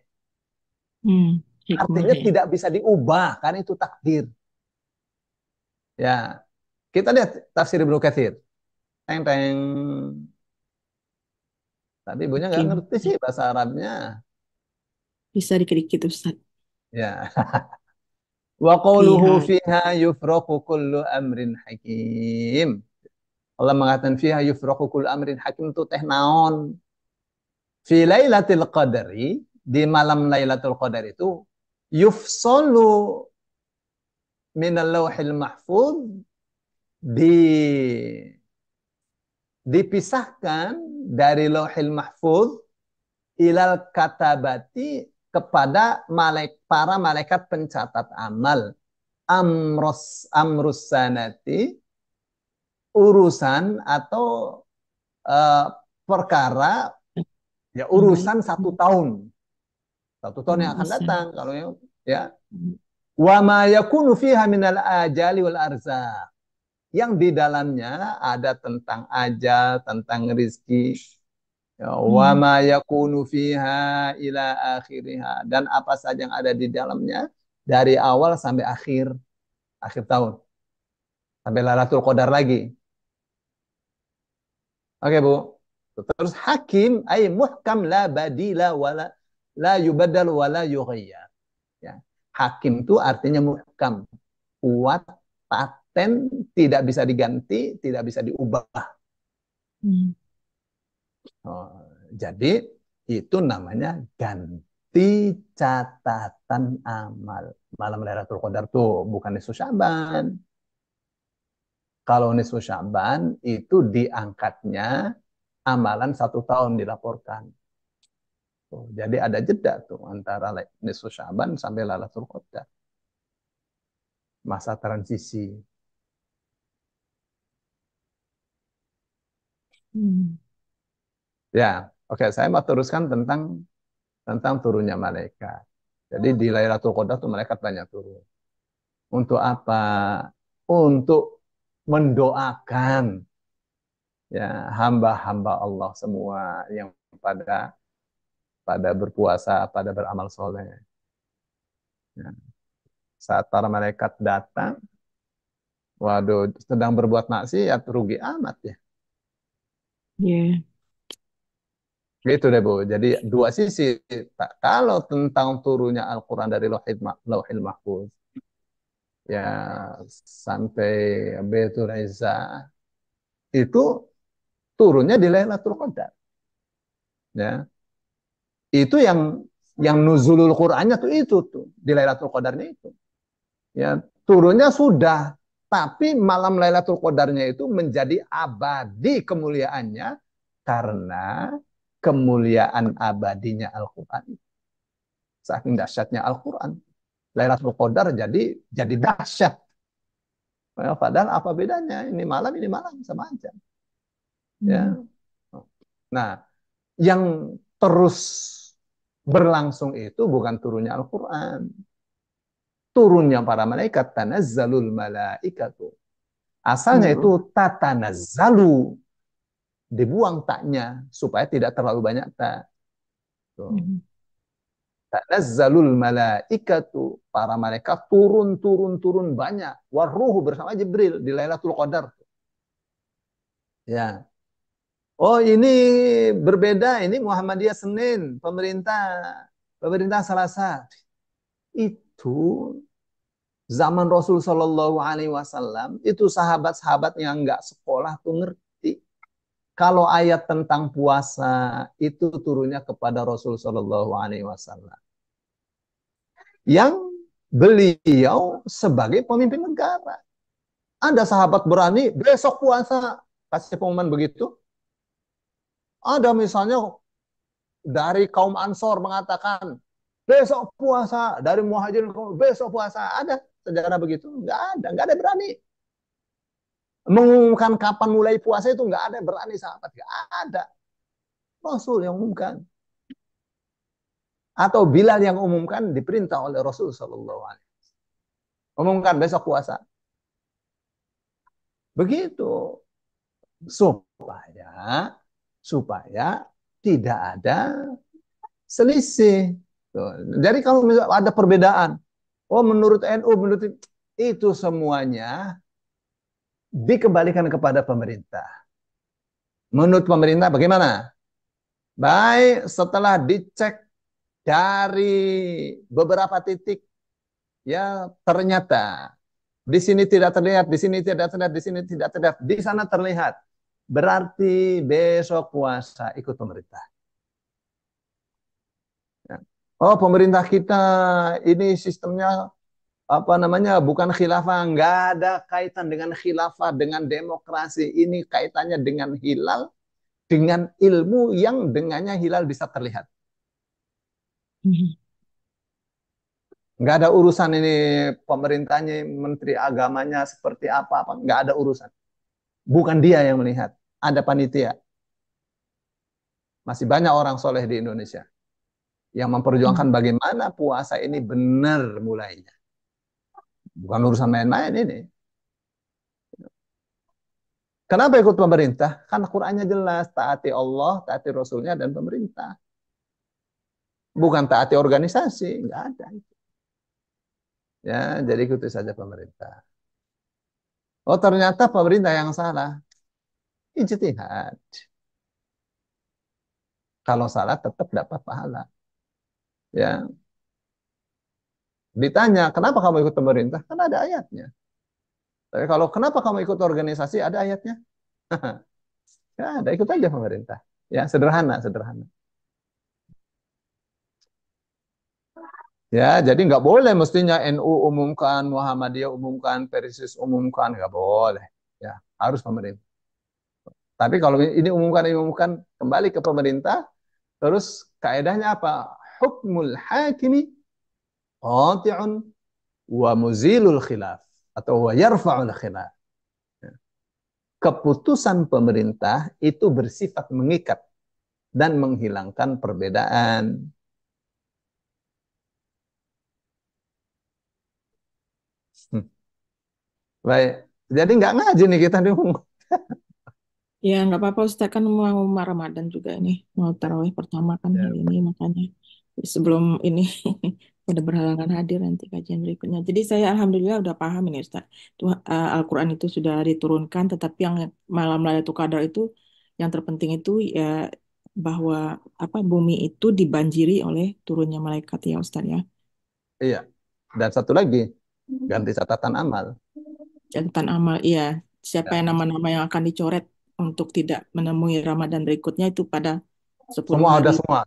Hmm. Hikmah Artinya ya. tidak bisa diubah karena itu takdir. Ya, kita lihat tafsir Ibnu Katsir. Teng teng. Tapi ibunya nggak Hakim. ngerti sih bahasa Arabnya. Bisa dikit-dikit Ustaz. Ya. Wa qawluhu Fiha. fiha yufraqu kullu amrin hakim. Allah mengatakan fiha yufraqu kullu amrin hakim itu teh naon. Fi lailatul qadari, di malam Lailatul Qadar itu yufsalu minal lauhil mahfuz, di dipisahkan dari Lauhil Mahfuz ilal katabati kepada para malaikat pencatat amal. Amrus sanati, urusan atau perkara, ya urusan 1 tahun. 1 tahun yang akan datang. Kalau ya, wa ma yakunu fiha minal ajali wal arzaq, yang di dalamnya ada tentang ajal, tentang rizki. Ya, wa ma yakunu fiha ila akhiriha, dan apa saja yang ada di dalamnya dari awal sampai akhir tahun, sampai Lailatul Qadar lagi. Oke, Bu. Terus hakim ay muhkam la badila wala la yubaddal wala yughayyar. Ya. Hakim itu artinya muhkam, kuat, paten, tidak bisa diganti, tidak bisa diubah. Jadi itu namanya ganti catatan amal. Malam Lailatul Qadar tuh bukan nisfu Sya'ban. Kalau nisfu Sya'ban itu diangkatnya amalan 1 tahun dilaporkan. Tuh, jadi ada jeda tuh antara nisfu Sya'ban sampai Lailatul Qadar. Masa transisi. Ya, oke, saya mau teruskan tentang turunnya malaikat. Jadi di Lailatul Qadar tuh malaikat banyak turun. Untuk apa? Untuk mendoakan ya hamba-hamba Allah semua yang pada berpuasa, pada beramal soleh. Ya. Saat para malaikat datang, waduh, sedang berbuat maksiat, rugi amat ya. Yeah. Gitu deh, Bu. Jadi dua sisi. Kalau tentang turunnya Al-Quran dari Lauhil Mahfuz, ya sampai Baitul Izzah, itu turunnya di Lailatul Qadar. Ya. Itu yang nuzulul Qur'annya tuh itu tuh di Lailatul Qadarnya itu. Ya, turunnya sudah, tapi malam Lailatul Qadarnya itu menjadi abadi kemuliaannya karena kemuliaan abadinya Al-Qur'an. Saking dahsyatnya Al-Qur'an, Lailatul Qadar jadi dahsyat. Padahal apa bedanya? Ini malam sama aja. Ya. Nah, yang terus berlangsung itu bukan turunnya Al-Quran. Turunnya para malaikat, tanazzalul malaikatu. Asalnya itu tatanazzalu. Dibuang taknya supaya tidak terlalu banyak tak. Tanazzalul malaikatu. Para malaikat turun banyak. Warruhu bersama Jibril di Lailatul Qadar. Ya. Oh, ini berbeda, ini Muhammadiyah Senin, pemerintah Selasa. Itu zaman Rasul Shallallahu Alaihi Wasallam itu sahabat-sahabat yang nggak sekolah tuh ngerti. Kalau ayat tentang puasa itu turunnya kepada Rasul Shallallahu Alaihi Wasallam, yang beliau sebagai pemimpin negara. Ada sahabat berani besok puasa, kasih pengumuman begitu. Ada misalnya dari kaum Ansor mengatakan besok puasa, dari Muhajirin besok puasa. Ada sejarah begitu? Nggak ada berani. Mengumumkan kapan mulai puasa itu nggak ada berani sahabat, nggak ada. Rasul yang umumkan. Atau Bilal yang umumkan diperintah oleh Rasul Sallallahu Alaihi Wasallam. Umumkan besok puasa. Begitu supaya tidak ada selisih. Jadi kalau ada perbedaan, oh menurut NU, menurut itu semuanya dikembalikan kepada pemerintah. Menurut pemerintah bagaimana? Baik, setelah dicek dari beberapa titik, ya ternyata di sini tidak terlihat, di sini tidak terlihat, di sini tidak terlihat, di sana terlihat. Berarti besok puasa ikut pemerintah. Oh, pemerintah kita ini sistemnya apa namanya, bukan khilafah, nggak ada kaitan dengan khilafah, dengan demokrasi. Ini kaitannya dengan hilal, dengan ilmu yang dengannya hilal bisa terlihat. Nggak ada urusan ini pemerintahnya, menteri agamanya seperti apa, nggak ada urusan. Bukan dia yang melihat, ada panitia. Masih banyak orang soleh di Indonesia yang memperjuangkan bagaimana puasa ini benar mulainya. Bukan urusan main-main ini. Kenapa ikut pemerintah? Karena Qur'annya jelas, taati Allah, taati Rasulnya, dan pemerintah. Bukan taati organisasi, nggak ada. Ya, jadi ikuti saja pemerintah. Oh, ternyata pemerintah yang salah. Ijtihad. Kalau salah tetap dapat pahala. Ya, ditanya, kenapa kamu ikut pemerintah? Karena ada ayatnya. Tapi kalau kenapa kamu ikut organisasi? Ada ayatnya. Ya, ada, ikut aja pemerintah. Ya, sederhana, sederhana. Ya, jadi nggak boleh mestinya NU umumkan, Muhammadiyah umumkan, Persis umumkan, nggak boleh. Ya, harus pemerintah. Tapi kalau ini umumkan kembali ke pemerintah, terus kaedahnya apa? Hukmul hakimi qati'un wa muzilul khilaf atau wa yarfa'ul khilaf. Keputusan pemerintah itu bersifat mengikat dan menghilangkan perbedaan. Baik, jadi nggak ngaji nih kita nih. Ya, nggak apa-apa Ustaz, kan mau Ramadan juga ini. Mau tarawih pertama kan Ya, hari ini, makanya sebelum ini udah berhalangan hadir nanti kajian berikutnya. Jadi saya Alhamdulillah udah paham ini Ustaz. Tuh, Al-Quran itu sudah diturunkan, tetapi yang malam Lailatul Qadar itu yang terpenting itu ya bahwa apa bumi itu dibanjiri oleh turunnya malaikat ya Ustaz ya. iya. Dan satu lagi, ganti catatan amal. Catatan amal, iya. Siapa Ya. yang nama-nama yang akan dicoret untuk tidak menemui Ramadan berikutnya itu pada 10 Semua hari. ada semua.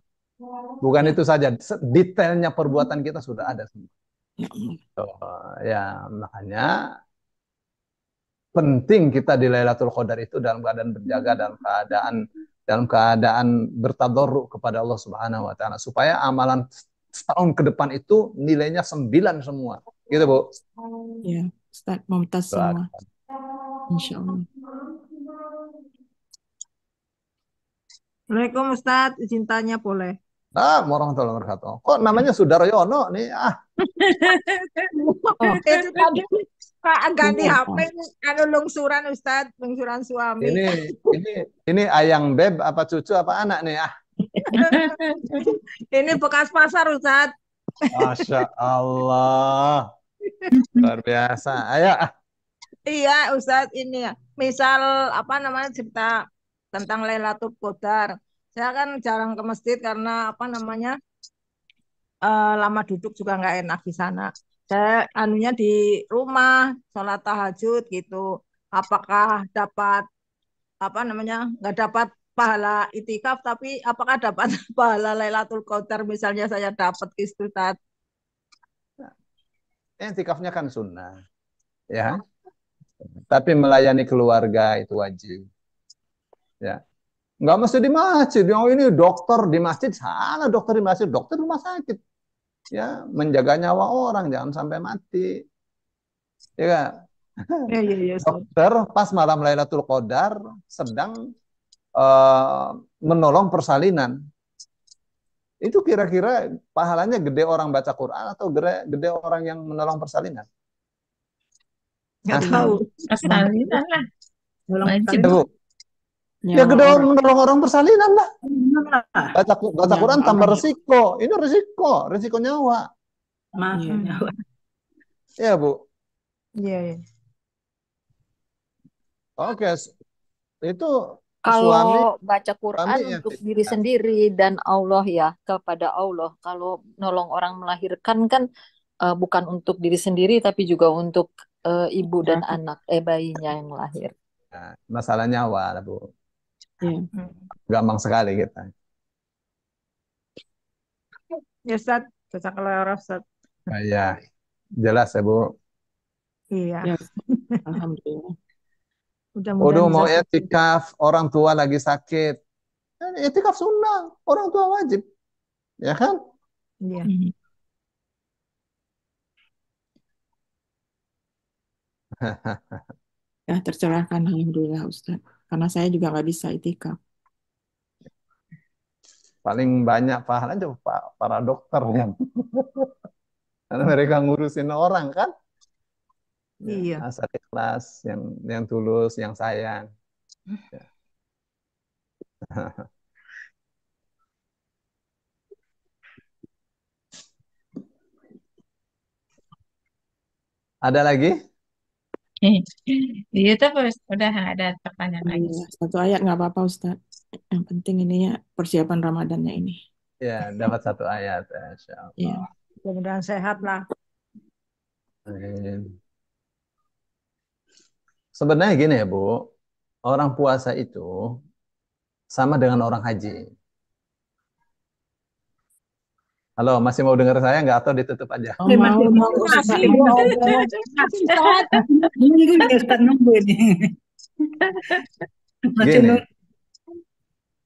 Bukan Ya, itu saja, detailnya perbuatan kita sudah ada semua. ya Allah. Ya, makanya penting kita di Lailatul Qadar itu dalam keadaan berjaga, dalam keadaan bertadarruk kepada Allah Subhanahu wa taala supaya amalan setahun ke depan itu nilainya 9 semua. Gitu, Bu. Ya, Ustaz Mumtaz semua. Insya Allah. Assalamualaikum Ustadz, izin tanya boleh? Warahmatullahi wabarakatuh. Kok namanya Sudaryono nih? Oh, Itu tadi Pak ganti iya. HP, anu lungsuran Ustadz, lungsuran suami. Ini ini ini ayang beb apa cucu apa anak nih? Ini bekas pasar Ustadz. Masya Allah. Luar biasa. Ayo. Iya Ustadz, ini ya. Misal apa namanya cerita tentang Lailatul Qadar. Saya kan jarang ke masjid karena apa namanya lama duduk juga nggak enak di sana. Saya anunya di rumah, sholat tahajud gitu. Apakah dapat apa namanya nggak dapat pahala itikaf, tapi apakah dapat pahala Lailatul Qadar misalnya saya dapat gitu Ustaz. Tikafnya kan sunnah, ya. Tapi melayani keluarga itu wajib, ya. Nggak mesti di masjid. Yang ini dokter di masjid, salah dokter di masjid, dokter di rumah sakit. Ya, menjaga nyawa orang, jangan sampai mati. Ya kan? Ya, ya, ya, Ustaz. Dokter pas malam Lailatul Qadar sedang eh, menolong persalinan. Itu kira-kira pahalanya gede orang baca Quran atau gede orang yang menolong persalinan? Nggak Nah, tahu. Persalinan lah, wajib. ya, Bu. Ya Nyawa gede orang. orang menolong orang persalinan lah. Baca Nyawa Quran tambah orang. resiko. Ini resiko nyawa. Iya. Ya, Bu. Iya, iya. Oke, itu Kalau suami baca Quran yang untuk diri sendiri dan Allah ya, kepada Allah. Kalau nolong orang melahirkan kan bukan untuk diri sendiri tapi juga untuk ibu dan anak, bayinya yang lahir. Nah, masalah nyawa lah, Bu. Iya. Gampang sekali kita. Ya Ustaz, jazakallah khairan Ustaz. Ya. Jelas ya, Bu. Iya, Ya, alhamdulillah. mudah-mudahan Udah mau bisa. etikaf, orang tua lagi sakit. Etikaf sunnah, orang tua wajib. Ya kan? Iya. Mhm. Ya, tercerahkan alhamdulillah Ustaz. Karena saya juga nggak bisa itikaf. Paling banyak pahalanya para dokter yang karena mereka ngurusin orang kan. Ya, Iya. asal ikhlas, yang tulus, yang sayang. Ya. Ada lagi? Iya terus udah ada pertanyaan lagi. Alhamdulillah. Satu ayat nggak apa-apa Ustaz. Yang penting ini ya persiapan Ramadannya ini. Ya, dapat satu ayat. Insya Iya. Allah. Mudah-mudahan sehat lah. Amin. Sebenarnya gini ya, Bu. Orang puasa itu sama dengan orang haji. Halo, masih mau dengar saya nggak atau ditutup aja? Oh, mau dong Ustaz. Masih. Ya Allah. Ustaz. Nunggu nih Ustaz, nunggu nih. Masih Gini, nunggu.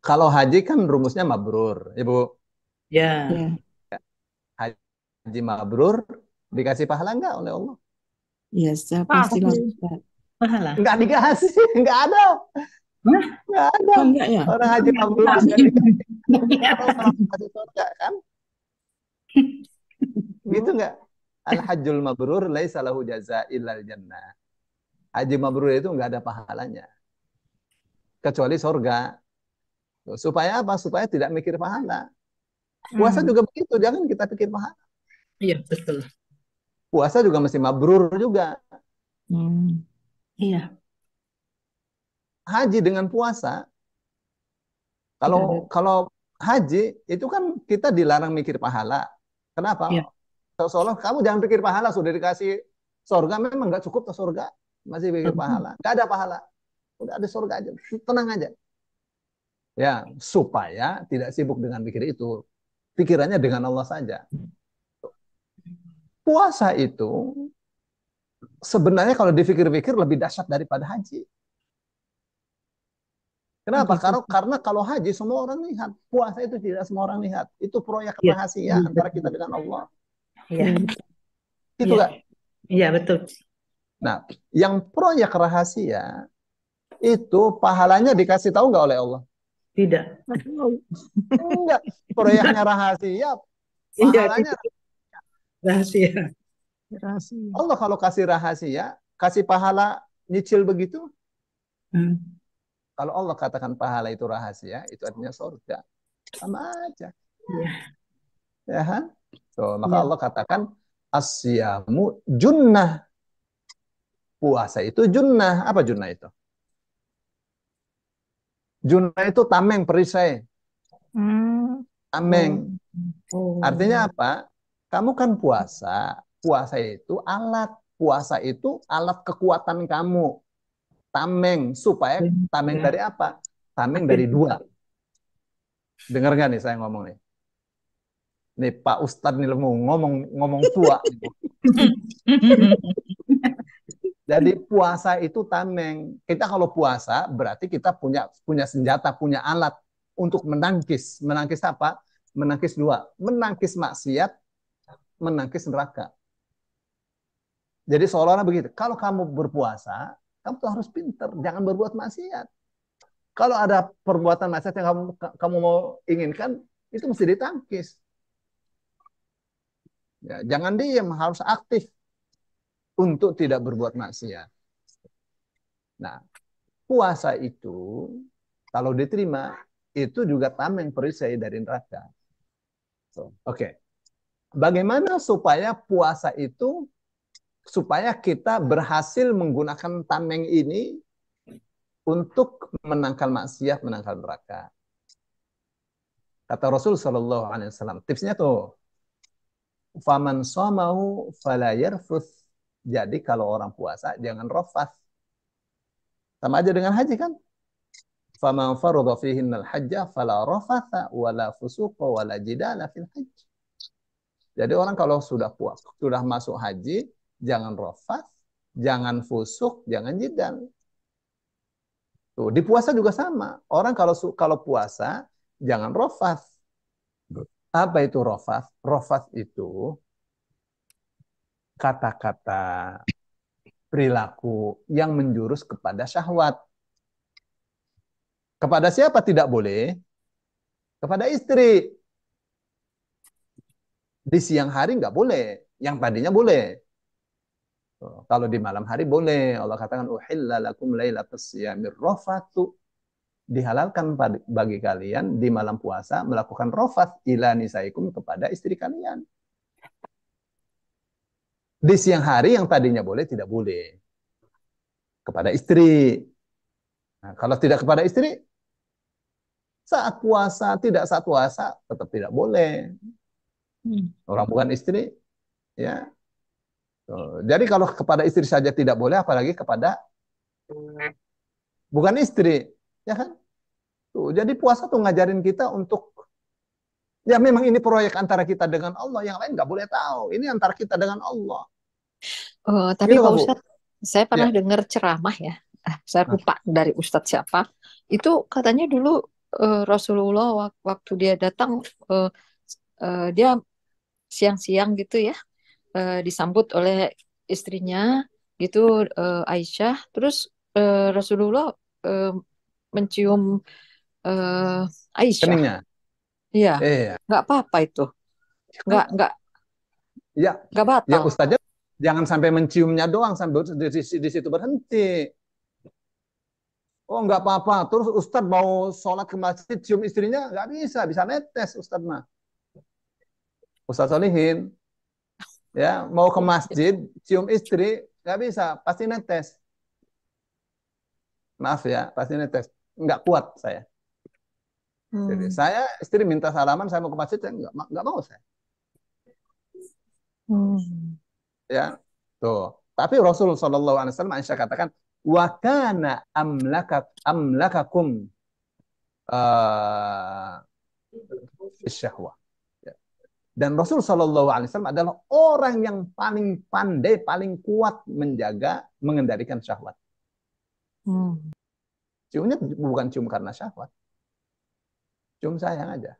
kalau haji kan rumusnya mabrur, Ibu. Ya, Ya, Haji mabrur dikasih pahala nggak oleh Allah? ya Ustaz, Pasti. pastilah Ustaz. pahala. Nggak dikasih, nggak ada. Hah? Nggak ada. Oh enggak ya? Orang haji mabrur nggak dikasih. Kalau orang dikasih surga kan? Gitu nggak? Al-hajjul mabrur laisa lahu jaza illal jannah. Haji mabrur itu nggak ada pahalanya. Kecuali surga. Supaya apa? Supaya tidak mikir pahala. Puasa juga begitu, jangan kita pikir pahala. Iya, betul. Puasa juga mesti mabrur juga. Hmm. Iya, Haji dengan puasa, kalau haji itu kan kita dilarang mikir pahala. Kenapa? iya. Seolah kamu jangan pikir pahala, sudah dikasih surga, memang nggak cukup ke surga, masih pikir pahala. Nggak ada pahala. Udah ada surga aja, tenang aja. Ya, supaya tidak sibuk dengan pikir itu. Pikirannya dengan Allah saja. Puasa itu sebenarnya kalau dipikir-pikir lebih dahsyat daripada haji. Kenapa? Begitu. Karena kalau haji semua orang lihat, puasa itu tidak semua orang lihat. Itu proyek Iya. rahasia antara kita dengan Allah. Iya, Ya, Gitu iya. nggak? Iya, betul. Nah, yang proyek rahasia itu pahalanya dikasih tahu nggak oleh Allah? Tidak. Enggak. Proyeknya rahasia, Iya, pahalanya tidak. Rahasia. Rahasia. Allah kalau kasih rahasia, kasih pahala nyicil begitu. Hmm. Kalau Allah katakan pahala itu rahasia, itu artinya surga. Sama aja. Iya. Ya kan? So, maka Iya. Allah katakan asyamu junnah. Puasa itu junnah. Apa junnah itu? Junnah itu tameng, perisai. Tameng. Oh. Artinya apa? Kamu kan puasa. Puasa itu alat. Puasa itu alat kekuatan kamu. Tameng. Supaya tameng dari apa? Tameng dari dua. Dengar nggak nih saya ngomong nih? Nih Pak Ustadz nih mau ngomong tua. Jadi puasa itu tameng. Kita kalau puasa berarti kita punya senjata, punya alat untuk menangkis. Menangkis apa? Menangkis dua. Menangkis maksiat, menangkis neraka. Jadi seolah-olah begitu. Kalau kamu berpuasa, kamu tuh harus pinter. Jangan berbuat maksiat. Kalau ada perbuatan maksiat yang kamu mau inginkan, itu mesti ditangkis. Ya, jangan diam, harus aktif untuk tidak berbuat maksiat. Nah, puasa itu kalau diterima itu juga tameng perisai dari neraka. Oke. Bagaimana supaya puasa itu supaya kita berhasil menggunakan tameng ini untuk menangkal maksiat, menangkal neraka. Kata Rasul Shallallahu Alaihi Wasallam, tipsnya tuh, faman somahu fala yarfuth. Jadi kalau orang puasa jangan rafath. Sama aja dengan haji kan? Faman farada fihinnal hajja fala rafatha wala fusuqa wala jidala fil hajj. Jadi orang kalau sudah sudah masuk haji, jangan rafas, jangan fusuk, jangan jidal. Tuh, di puasa juga sama. Orang kalau puasa, jangan rafas. Apa itu rafas? Rafas itu kata-kata perilaku yang menjurus kepada syahwat. Kepada siapa tidak boleh? Kepada istri. Di siang hari nggak boleh. Yang tadinya boleh. Kalau di malam hari boleh. Allah katakan, uhilla lakum lailatas siyamir rafatu. Dihalalkan bagi kalian di malam puasa melakukan rafat ila nisaikum kepada istri kalian. Di siang hari yang tadinya boleh, tidak boleh. Kepada istri. Nah, kalau tidak kepada istri, saat puasa, tidak saat puasa, tetap tidak boleh. Orang bukan istri, ya. Jadi kalau kepada istri saja tidak boleh, apalagi kepada bukan istri, ya kan? Tuh, jadi puasa tuh ngajarin kita untuk, ya memang ini proyek antara kita dengan Allah, yang lain nggak boleh tahu. Ini antara kita dengan Allah. Tapi Gitu Pak nggak, Bu? Ustadz, saya pernah Ya. dengar ceramah ya. Saya Nah, lupa dari Ustadz siapa. Itu katanya dulu Rasulullah waktu dia datang, dia siang-siang gitu ya, disambut oleh istrinya gitu, Aisyah. Terus Rasulullah eh, mencium Aisyah. keningnya. Iya, Iya. nggak apa-apa itu, Kan, nggak ya, nggak ya batal. Ustaznya jangan sampai menciumnya doang, sampai di situ berhenti. Oh, nggak apa-apa. Terus Ustadz mau sholat ke masjid, cium istrinya, nggak bisa. Bisa netes Ustadz mah. Ustadz Solihin, ya mau ke masjid, cium istri, nggak bisa. Pasti netes. Maaf ya, pasti netes. Nggak kuat saya. Jadi Hmm. saya istri minta salaman, saya mau ke masjid, saya nggak mau saya. Hmm. Ya, tuh. Tapi Rasul Shallallahu Alaihi Wasallam Aisyah katakan, wa kana amlakakum syahwah. Dan Rasul Shallallahu Alaihi Wasallam adalah orang yang paling pandai, paling kuat menjaga, mengendalikan syahwat. Hmm. Ciumnya bukan cium karena syahwat, cium sayang aja.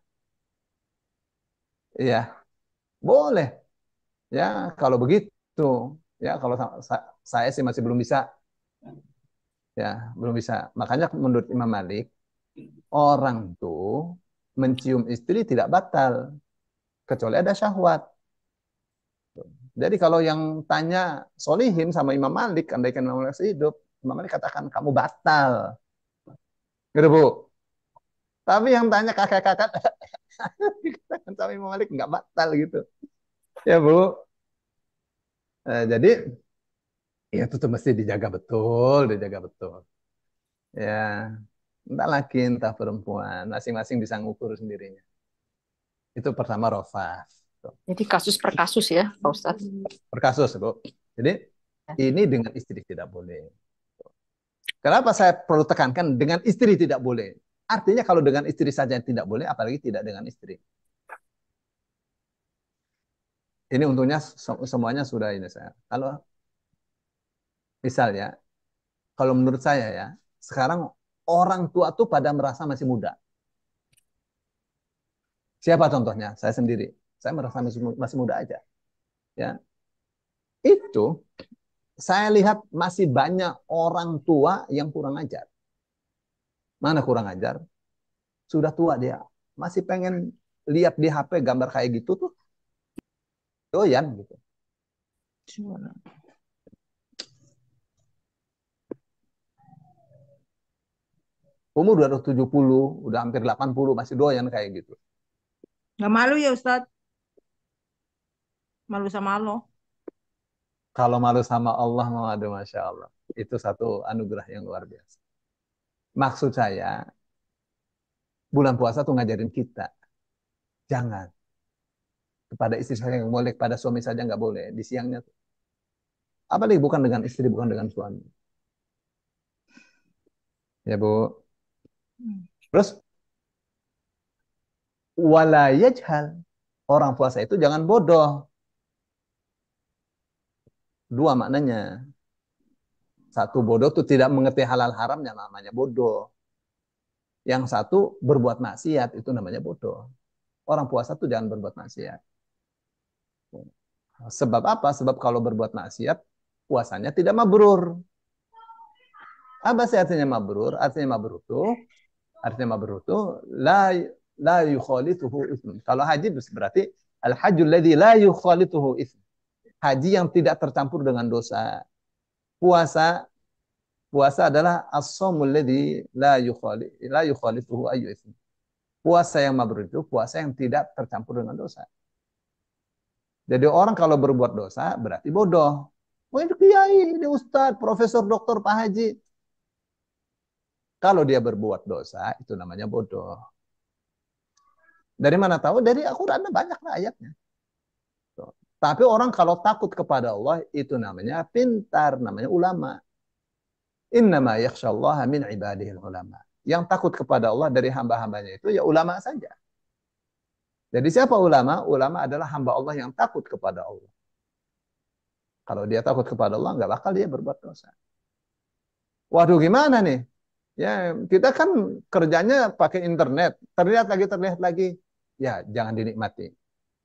Iya, boleh. Ya, kalau begitu, ya kalau saya sih masih belum bisa, ya belum bisa. Makanya menurut Imam Malik, orang tuh mencium istri tidak batal kecuali ada syahwat. Jadi kalau yang tanya Solihin sama Imam Malik, andaikan Imam Malik hidup, Imam Malik katakan kamu batal. Gitu, Bu. Tapi yang tanya kakak-kakak, dikatakan sama Imam Malik nggak batal gitu. Ya, Bu. Jadi ya itu tuh mesti dijaga betul, dijaga betul. Ya, entah laki, entah perempuan, masing-masing bisa ngukur sendirinya. Itu pertama rofas. Jadi kasus per kasus ya, Pak Ustadz. Per kasus, Bu. Jadi ini dengan istri tidak boleh. Kenapa saya perlu tekankan dengan istri tidak boleh? Artinya kalau dengan istri saja tidak boleh, apalagi tidak dengan istri. Ini untungnya semuanya sudah ini saya. Kalau misalnya, kalau menurut saya ya, sekarang orang tua tuh pada merasa masih muda. Siapa contohnya? Saya sendiri. Saya merasa masih muda aja. Ya, itu saya lihat masih banyak orang tua yang kurang ajar. Mana kurang ajar? Sudah tua dia, masih pengen lihat di HP gambar kayak gitu tuh, doyan gitu. Umur udah 70, udah hampir 80, masih doyan kayak gitu. Nggak malu ya Ustadz? Malu sama Allah. Kalau malu sama Allah, aduh Masya Allah. Itu satu anugerah yang luar biasa. Maksud saya, bulan puasa tuh ngajarin kita. Jangan. Kepada istri saja yang boleh, kepada suami saja nggak boleh. Di siangnya tuh. Apalagi bukan dengan istri, bukan dengan suami. Ya, Bu. Terus, wala yajhal. Orang puasa itu jangan bodoh. Dua maknanya. Satu, bodoh itu tidak mengerti halal haram yang namanya bodoh. Yang satu, berbuat maksiat itu namanya bodoh. Orang puasa itu jangan berbuat maksiat. Sebab apa? Sebab kalau berbuat maksiat, puasanya tidak mabrur. Apa sih artinya mabrur? Artinya mabrur itu la yukhalituhu ism. Kalau haji berarti al-hajjul ladzi la yukhalituhu ism. Haji yang tidak tercampur dengan dosa. Puasa puasa adalah as-shaumul ladzi la yukhalituhu ayyu ism. Puasa yang mabrur itu puasa yang tidak tercampur dengan dosa. Jadi orang kalau berbuat dosa berarti bodoh. Oh, ini kiai, ini ustadz, profesor, doktor, Pak Haji. Kalau dia berbuat dosa, itu namanya bodoh. Dari mana tahu? Dari Al-Quran banyak lah ayatnya. Tapi orang kalau takut kepada Allah, itu namanya pintar, namanya ulama. Innama yakhshallaha min ibadihil ulama. Yang takut kepada Allah dari hamba-hambanya itu ya ulama saja. Jadi siapa ulama? Ulama adalah hamba Allah yang takut kepada Allah. Kalau dia takut kepada Allah, nggak bakal dia berbuat dosa. Waduh, gimana nih? Ya, kita kan kerjanya pakai internet. Terlihat lagi. Ya, jangan dinikmati.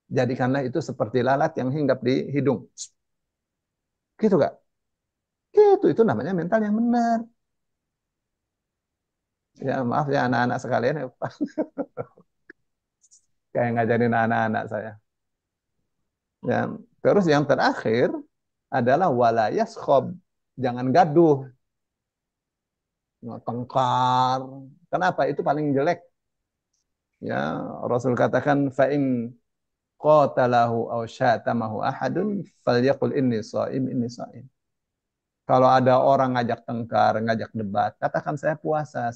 Jadikanlah itu seperti lalat yang hinggap di hidung. Gitu gak? Gitu, itu namanya mental yang benar. Ya, maaf ya anak-anak sekalian. Ya, kayak ngajarin anak-anak saya. Ya, terus yang terakhir adalah wala yaskhob. Jangan gaduh. Tengkar. Kenapa? Itu paling jelek. Ya, Rasul katakan fa'in qatalahu aw syatamahu ahadun falyaqul inni shaim. Kalau ada orang ngajak tengkar, ngajak debat, katakan saya puasa.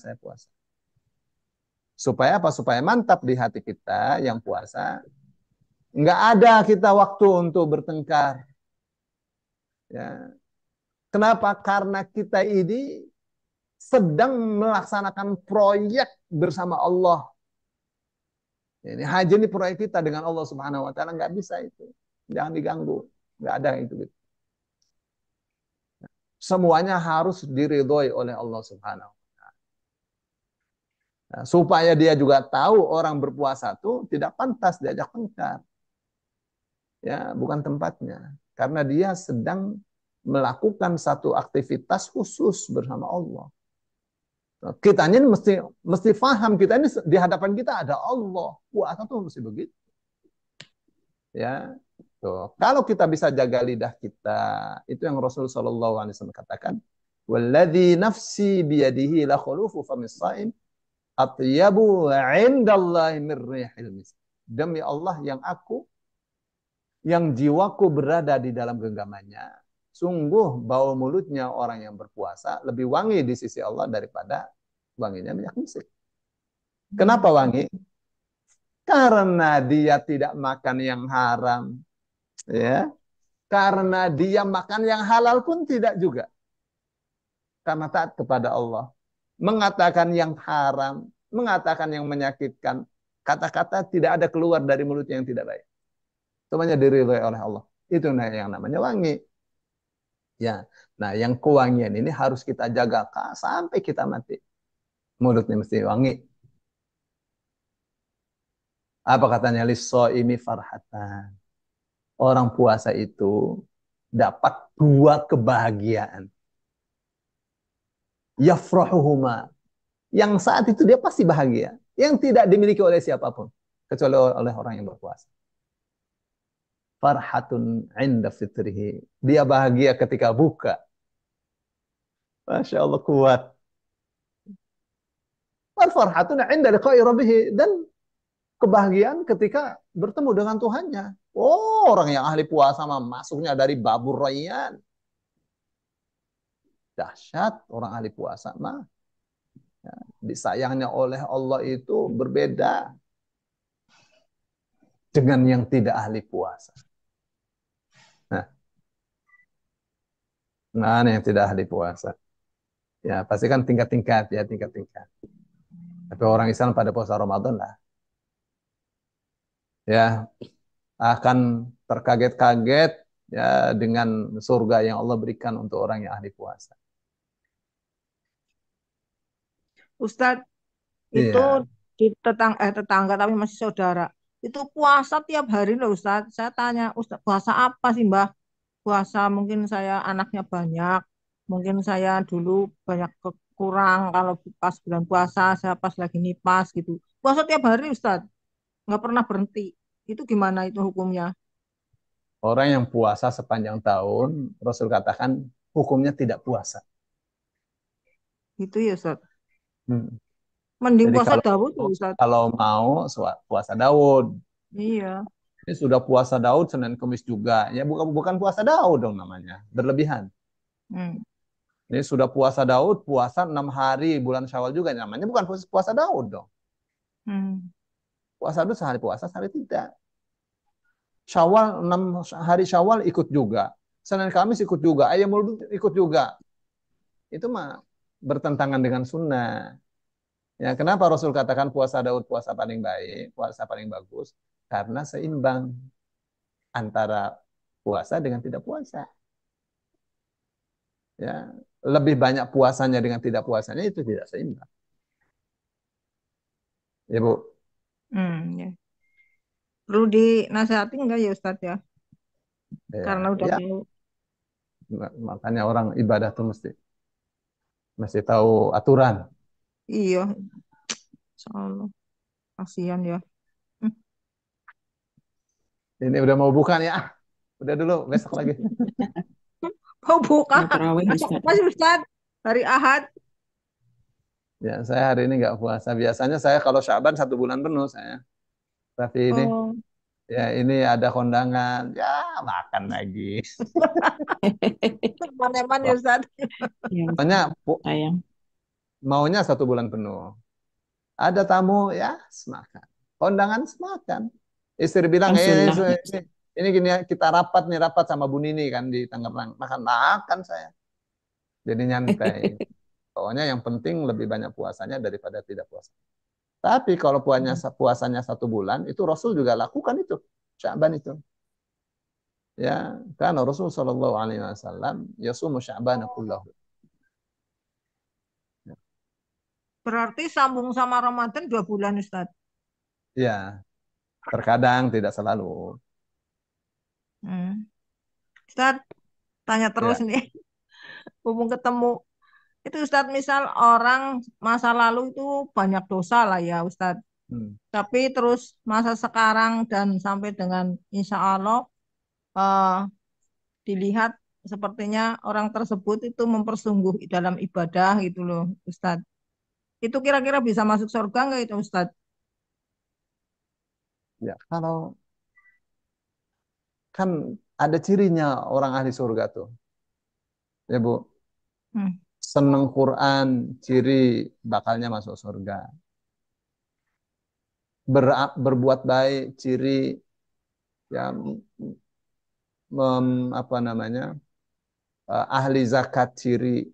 Supaya apa? Supaya mantap di hati kita yang puasa. Nggak ada kita waktu untuk bertengkar. Ya. Kenapa? Karena kita ini sedang melaksanakan proyek bersama Allah. Ini haji ini proyek kita dengan Allah Subhanahu Wa Taala, nggak bisa itu, jangan diganggu, nggak ada itu. Semuanya harus diridhoi oleh Allah Subhanahu Wa Taala. Nah, supaya dia juga tahu orang berpuasa itu tidak pantas diajak tengkar, ya bukan tempatnya, karena dia sedang melakukan satu aktivitas khusus bersama Allah. Kita ini mesti paham, kita ini di hadapan kita ada Allah. Puasa tuh mesti begitu. Ya. Tuh. Kalau kita bisa jaga lidah kita, itu yang Rasul sallallahu alaihi wasallam katakan, "Walladzi nafsi biyadihi la khulufu famis shaim atyabu 'indallahi min rihil misk." Demi Allah yang jiwaku berada di dalam genggamannya, sungguh bau mulutnya orang yang berpuasa lebih wangi di sisi Allah daripada wanginya minyak misik. Kenapa wangi? Karena dia tidak makan yang haram, ya. Karena dia makan yang halal pun tidak juga. Karena taat kepada Allah. Mengatakan yang haram, mengatakan yang menyakitkan, kata-kata tidak ada keluar dari mulutnya yang tidak baik. Semuanya diridhoi oleh Allah. Itu yang namanya wangi. Ya, nah yang kewangian ini harus kita jaga sampai kita mati. Mulutnya mesti wangi. Apa katanya lis-shaimi farhatan. Orang puasa itu dapat dua kebahagiaan. Yafrahuhuma. Yang saat itu dia pasti bahagia. Yang tidak dimiliki oleh siapapun. Kecuali oleh orang yang berpuasa. Farhatun inda fitrihi. Dia bahagia ketika buka. Masya Allah kuat. Farhatun inda liqa'i rabbih. Dan kebahagiaan ketika bertemu dengan Tuhannya. Oh, orang yang ahli puasa mah masuknya dari babur rayyan. Dahsyat orang ahli puasa mah. Ya, disayangnya oleh Allah itu berbeda dengan yang tidak ahli puasa. Nah, mana yang tidak ahli puasa? Ya, pasti kan tingkat-tingkat ya, tingkat-tingkat. Tapi orang Islam pada puasa Ramadan lah. ya akan terkaget-kaget ya dengan surga yang Allah berikan untuk orang yang ahli puasa. Ustadz, itu Iya. di tetangga tapi masih saudara. Itu puasa tiap hari loh Ustadz. Saya tanya, Ustadz puasa apa sih Mbah? Puasa mungkin saya anaknya banyak. Mungkin saya dulu banyak kurang kalau pas bulan puasa, saya pas lagi nipas gitu. Puasa tiap hari Ustadz, nggak pernah berhenti. Itu gimana itu hukumnya? Orang yang puasa sepanjang tahun, Rasul katakan hukumnya tidak puasa. Itu ya Ustadz. Hmm. Mending Jadi puasa kalau Dawud ya Ustadz. kalau mau puasa Daud. Iya. Ini sudah puasa Daud Senin Kamis juga. Ya bukan puasa Daud dong namanya. Berlebihan. Hmm. Ini sudah puasa Daud, puasa 6 hari bulan Syawal juga. Namanya bukan puasa Daud dong. Hmm. Puasa Daud sehari tidak. Syawal 6 hari Syawal ikut juga. Senin Kamis ikut juga. Ayam Maulud ikut juga. Itu mah bertentangan dengan sunnah. Ya, kenapa Rasul katakan puasa Daud puasa paling baik, puasa paling bagus? Karena seimbang antara puasa dengan tidak puasa. Ya, lebih banyak puasanya dengan tidak puasanya itu tidak seimbang. Ya, Bu. Ya. Perlu dinasehati enggak ya Ustadz ya? Karena Ya, udah ya, tahu. makanya orang ibadah tuh mesti tahu aturan. Iya, soalnya kasihan ya. Hmm. Ini udah mau buka nih, udah dulu besok lagi. Oh buka. Mau tarawih Besok Ustaz. apa sih Ustadz? Hari Ahad. Ya, saya hari ini nggak puasa. Biasanya saya kalau Syaban 1 bulan penuh saya. Tapi Oh, ini ada kondangan, ya makan lagi. teman-teman ya Ustadz. Ya Pokoknya Ustaz, sayang. maunya 1 bulan penuh. Ada tamu, ya semakan. Kondangan semakan. Istri bilang, Kan sunnah ya. ini gini ya, kita rapat sama Bu Nini kan di Tangerang. Makan saya. Jadi nyantai. Pokoknya yang penting lebih banyak puasanya daripada tidak puasa. Tapi kalau puasanya 1 bulan, itu Rasul juga lakukan itu. Syaban itu. Ya, karena Rasul Shallallahu Alaihi Wasallam yasumu Sya'bana kullahu. Berarti sambung sama Ramadan 2 bulan Ustadz. Ya, terkadang tidak selalu. Hmm. Ustadz, tanya terus Ya, nih. Mumpung ketemu. Itu Ustadz misal orang masa lalu itu banyak dosa lah ya Ustadz. hmm. Tapi terus masa sekarang dan sampai dengan insya Allah eh, dilihat sepertinya orang tersebut itu mempersungguh dalam ibadah gitu loh Ustadz. Itu kira-kira bisa masuk surga nggak itu Ustadz? Ya, kalau kan ada cirinya orang ahli surga tuh, ya Bu. Hmm. Seneng Quran, ciri bakalnya masuk surga. Berbuat baik, ciri ya apa namanya ahli zakat, ciri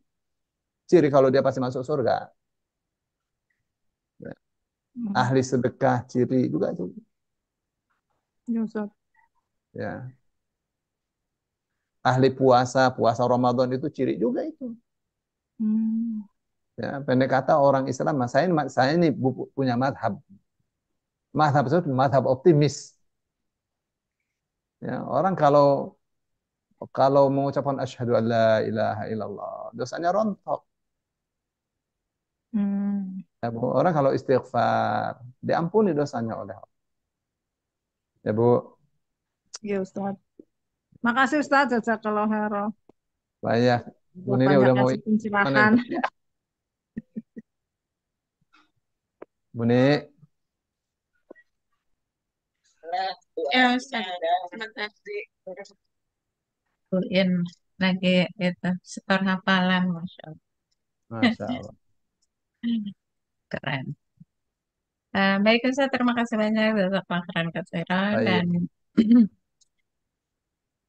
kalau dia pasti masuk surga. Ya. Hmm. Ahli sedekah, ciri juga itu. Ya, Ustadz. Ya. Ahli puasa Ramadan itu ciri juga itu. Hmm. Ya, pendek kata orang Islam, saya ini punya madhab. Madhab itu madhab optimis. Ya, orang kalau mengucapkan asyhadu an la ilaha illallah, dosanya rontok. Hmm. Ya, Bu. Orang kalau istighfar, diampuni dosanya oleh Allah. Ya, Bu. Ya Ustadz. Makasih Ustadz, jazakallah khairan. Banyak. Bu Udah Nini banyak udah mau kasih mana pencerahan. nih? Bu Nini, Ya Ustadz. Sebentar dibeliin lagi itu setor hafalan, Masya Allah. Masya Allah. Keren. Baik Ustadz, terima kasih banyak atas pelajaran kasiran dan Baik.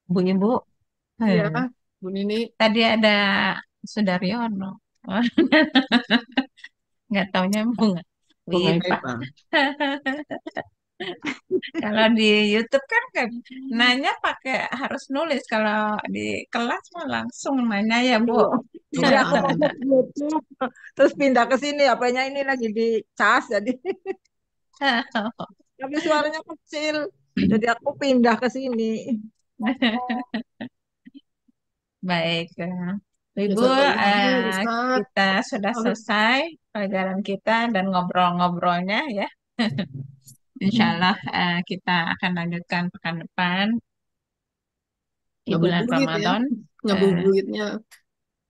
Bu-ibu. Iya, eh, Bu Nini. Tadi ada Sudaryono. Nggak taunya bunga. Bunga Wipa. Ipa. Kalau di YouTube kan nanya pakai harus nulis. Kalau di kelas mah langsung nanya ya, Bu. Iya. Jadi aku Iya. masuk YouTube, terus pindah ke sini, HP-nya ini lagi di cas, jadi tapi suaranya kecil. Jadi aku pindah ke sini. Baik, Ibu, Jazakallahu Ustaz. kita sudah selesai pelajaran kita dan ngobrol-ngobrolnya ya. Insya Allah kita akan lanjutkan pekan depan di bulan Ngabuburit ya. Ramadan. Ngabuburitnya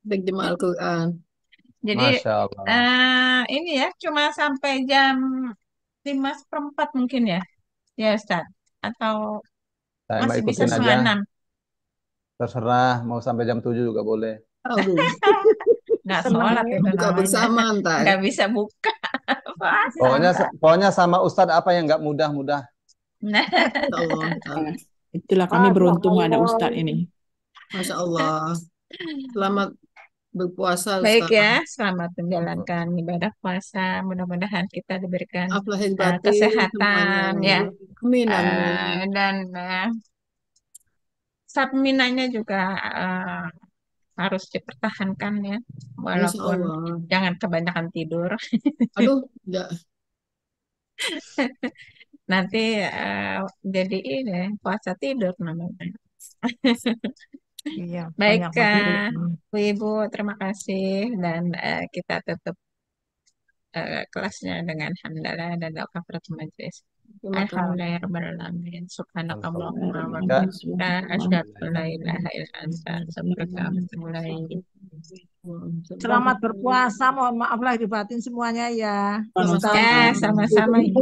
terjemah Al-Quran. Jadi Masya Allah. ini ya cuma sampai jam 5:15 mungkin ya, ya Ustaz. Atau Saya mau masih bisa ikutin setengah aja. 6. Terserah, mau sampai jam 7 juga boleh. Aduh, Nggak Seneng sholat ya. itu buka namanya. bersama ntar. Nggak bisa buka puasa. Pokoknya sama Ustadz apa yang nggak mudah-mudah. Nah, Masya Allah. Nah, itulah kami Masya beruntung ada Allah. Ustadz ini. Masya Allah. Selamat berpuasa baik Ustaz. ya, selamat menjalankan ibadah puasa. Mudah-mudahan kita diberikan Maaf lahir batin kesehatan semuanya. ya, Amin, amin. dan stamina-nya juga harus dipertahankan ya, Insya walaupun Allah. jangan kebanyakan tidur. Aduh, enggak. Nanti jadi ini puasa tidur namanya. Iya, Baik, banyak banget. Bu Ibu, terima kasih dan kita tutup kelasnya dengan hamdalah dan doa kafaratul majelis. Terima kasih. Alhamdulillahirrahmanirrahim. Subhanakallahumma wa Alhamdulillah. bihamdika asyhadu an la ilaha illa anta astaghfiruka wa atubu ilaik. Selamat berpuasa, mohon maaf lahir batin semuanya ya. Sama-sama. Ya, sama-sama Ibu.